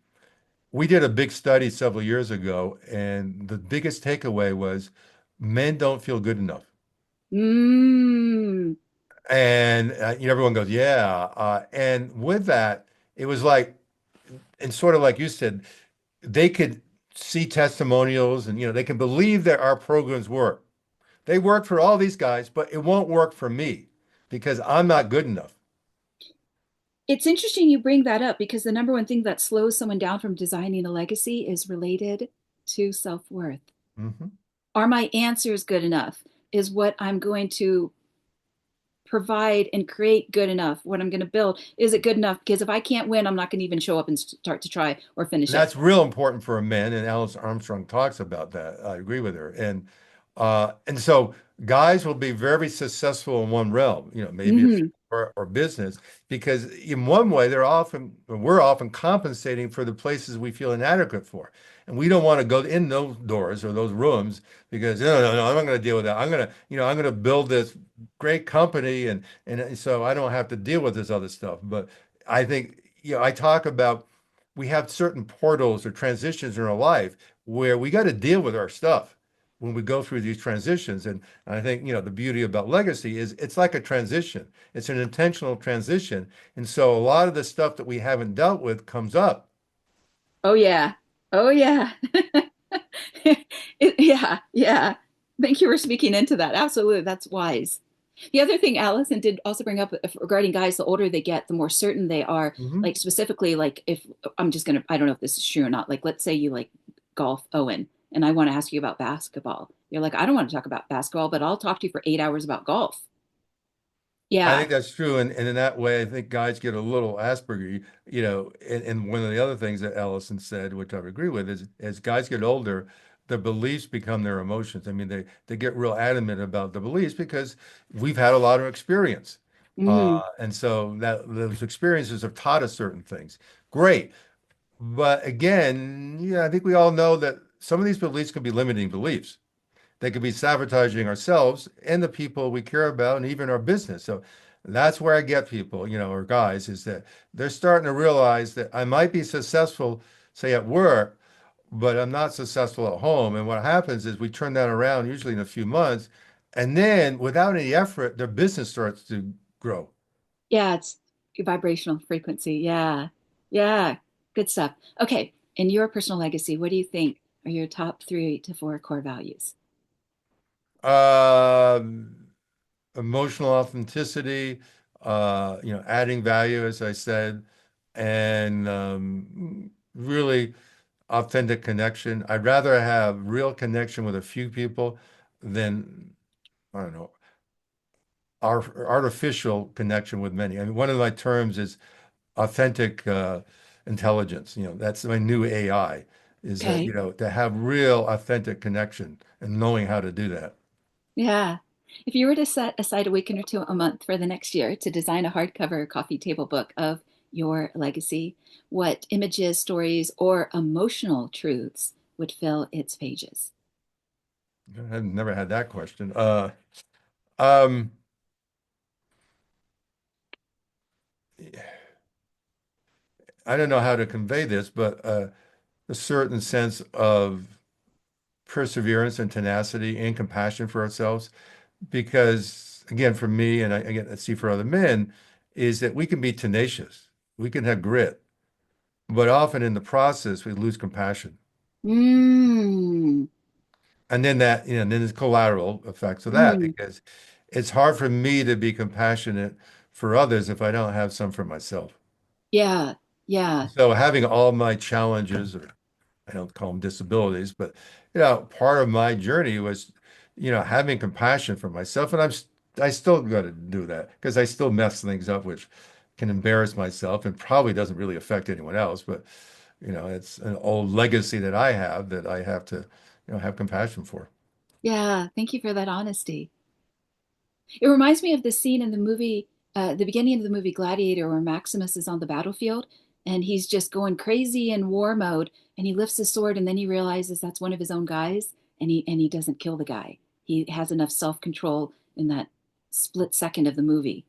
we did a big study several years ago, and the biggest takeaway was men don't feel good enough. Mm, And everyone goes, yeah. And with that, it was like, and sort of like you said, they could see testimonials and, they can believe that our programs work. They work for all these guys, but it won't work for me because I'm not good enough. it's interesting you bring that up because the number one thing that slows someone down from designing a legacy is related to self-worth. Mhm. Are my answers good enough? Is what I'm going to provide and create good enough? What I'm going to build, is it good enough? Because if I can't win, I'm not going to even show up and start to try or finish And it. that's real important for a man, and Alice Armstrong talks about that. I agree with her. And so guys will be very successful in one realm, maybe Mm-hmm. or business, because in one way we're often compensating for the places we feel inadequate for. And we don't want to go in those doors or those rooms because no, I'm not going to deal with that. I'm going to build this great company and so I don't have to deal with this other stuff. But I think, I talk about we have certain portals or transitions in our life where we got to deal with our stuff when we go through these transitions. And I think, the beauty about legacy is it's like a transition. It's an intentional transition. And so a lot of the stuff that we haven't dealt with comes up. Oh yeah. Oh yeah. Yeah, yeah. Thank you for speaking into that. Absolutely. That's wise. The other thing Allison did also bring up regarding guys, the older they get, the more certain they are. Mhm. Like specifically, like if I'm just gonna, I don't know if this is true or not. Like, let's say you like golf, Owen, and I want to ask you about basketball. You're like, I don't want to talk about basketball, but I'll talk to you for 8 hours about golf. I Yeah. think that's true. And in that way, I think guys get a little Asperger, and one of the other things that Allison said, which I would agree with, is as guys get older, their beliefs become their emotions. I mean, they get real adamant about the beliefs because we've had a lot of experience. Mm, And so that those experiences have taught us certain things. Great. But again, yeah, I think we all know that some of these beliefs can be limiting beliefs. They could be sabotaging ourselves and the people we care about and even our business. So that's where I get people, or guys, is that they're starting to realize that I might be successful, say at work, but I'm not successful at home. And what happens is we turn that around usually in a few months. And then without any effort, their business starts to grow. yeah, it's vibrational frequency. Yeah. Yeah. Good stuff. Okay. In your personal legacy, what do you think are your top 3 to 4 core values? Um, Emotional authenticity, adding value, as I said, and really authentic connection. I'd rather have real connection with a few people than, I don't know, artificial connection with many. I mean, one of my terms is authentic intelligence. That's my new AI, is that, Okay. to have real authentic connection and knowing how to do that. Yeah. If you were to set aside a weekend or two a month for the next year to design a hardcover coffee table book of your legacy, what images, stories, or emotional truths would fill its pages? I've never had that question. Um, I don't know how to convey this, but a certain sense of perseverance and tenacity and compassion for ourselves. Because again, for me, and again, I see for other men, is that we can be tenacious, we can have grit, but often in the process, we lose compassion. Mm, And then then there's collateral effects of that mm. because it's hard for me to be compassionate for others if I don't have some for myself. Yeah. Yeah. So having all my challenges, or I don't call them disabilities, but part of my journey was, having compassion for myself, and I still got to do that because I still mess things up, which can embarrass myself and probably doesn't really affect anyone else. But it's an old legacy that I have that I have to, have compassion for. Yeah. Thank you for that honesty. It reminds me of the scene in the movie, the beginning of the movie Gladiator, where Maximus is on the battlefield and he's just going crazy in war mode, and he lifts his sword and then he realizes that's one of his own guys, and he doesn't kill the guy. He has enough self-control in that split second of the movie.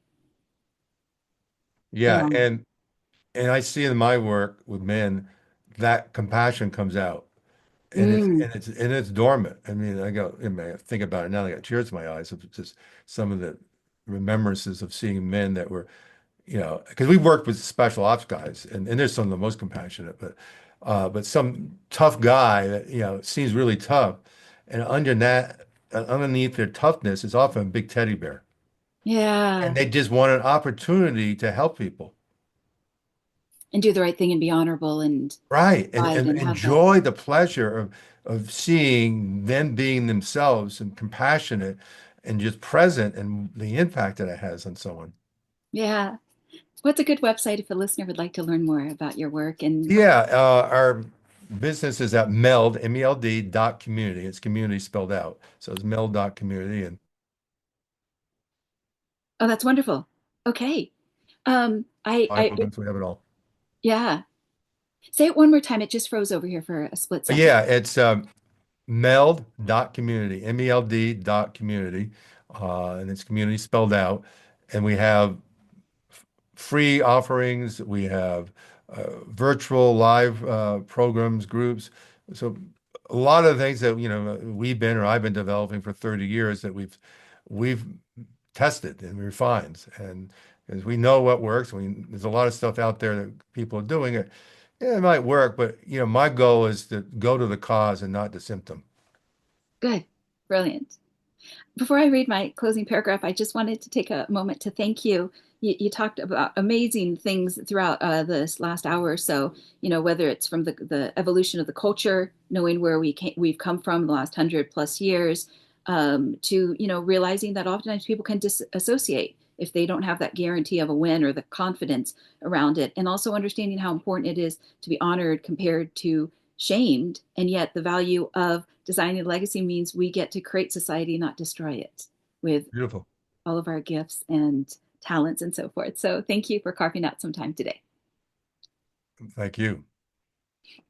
Yeah, Um, and I see in my work with men that compassion comes out. And it's mm, and it's and it's dormant. I mean, I think about it now. I got tears in my eyes of just some of the remembrances of seeing men that were, because we worked with special ops guys, and there's some of the most compassionate, but some tough guy that seems really tough, and underneath their toughness is often a big teddy bear, and yeah, they just want an opportunity to help people. and do the right thing and be honorable and Right. pride And and have that. enjoy the pleasure of seeing them being themselves and compassionate and just present and the impact that it has on someone. Yeah. What's a good website if a listener would like to learn more about your work? And Yeah, our business is at MELD dot community. It's community spelled out. So it's meld dot community. And oh, that's wonderful. Okay. I, Mindfulness, we have it all. yeah. Say it one more time. It just froze over here for a split second. Yeah, it's meld.community, MELD dot community, and it's community spelled out. And we have free offerings. We have virtual live programs, groups. So a lot of things that we've been or I've been developing for 30 years that we've tested and refined, and as we know what works. There's a lot of stuff out there that people are doing it. Yeah, it might work, but my goal is to go to the cause and not the symptom. Good. Brilliant. Before I read my closing paragraph, I just wanted to take a moment to thank you. You talked about amazing things throughout this last hour or so, whether it's from the evolution of the culture, knowing where we've come from the last 100+ years, to, realizing that oftentimes people can disassociate if they don't have that guarantee of a win or the confidence around it. And also understanding how important it is to be honored compared to shamed. And yet the value of designing a legacy means we get to create society, not destroy it, with Beautiful. all of our gifts and talents and so forth. So thank you for carving out some time today. Thank you.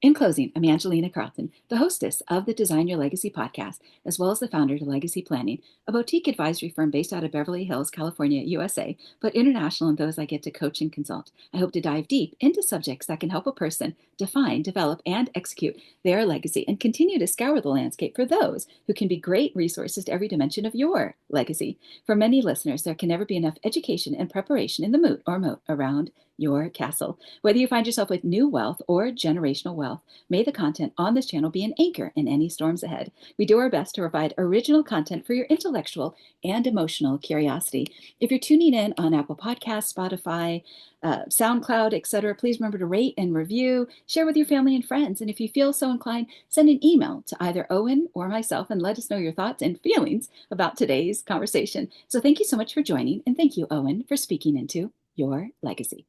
In closing, I'm Angelina Carleton, the hostess of the Design Your Legacy podcast, as well as the founder of Legacy Planning, a boutique advisory firm based out of Beverly Hills, California, USA, but international in those I get to coach and consult. I hope to dive deep into subjects that can help a person define, develop, and execute their legacy and continue to scour the landscape for those who can be great resources to every dimension of your legacy. For many listeners, there can never be enough education and preparation in the moot or moat around your castle. Whether you find yourself with new wealth or generational wealth, may the content on this channel be an anchor in any storms ahead. We do our best to provide original content for your intellectual and emotional curiosity. If you're tuning in on Apple Podcasts, Spotify, SoundCloud, etc., please remember to rate and review, share with your family and friends. And if you feel so inclined, send an email to either Owen or myself and let us know your thoughts and feelings about today's conversation. So thank you so much for joining, and thank you, Owen, for speaking into your legacy.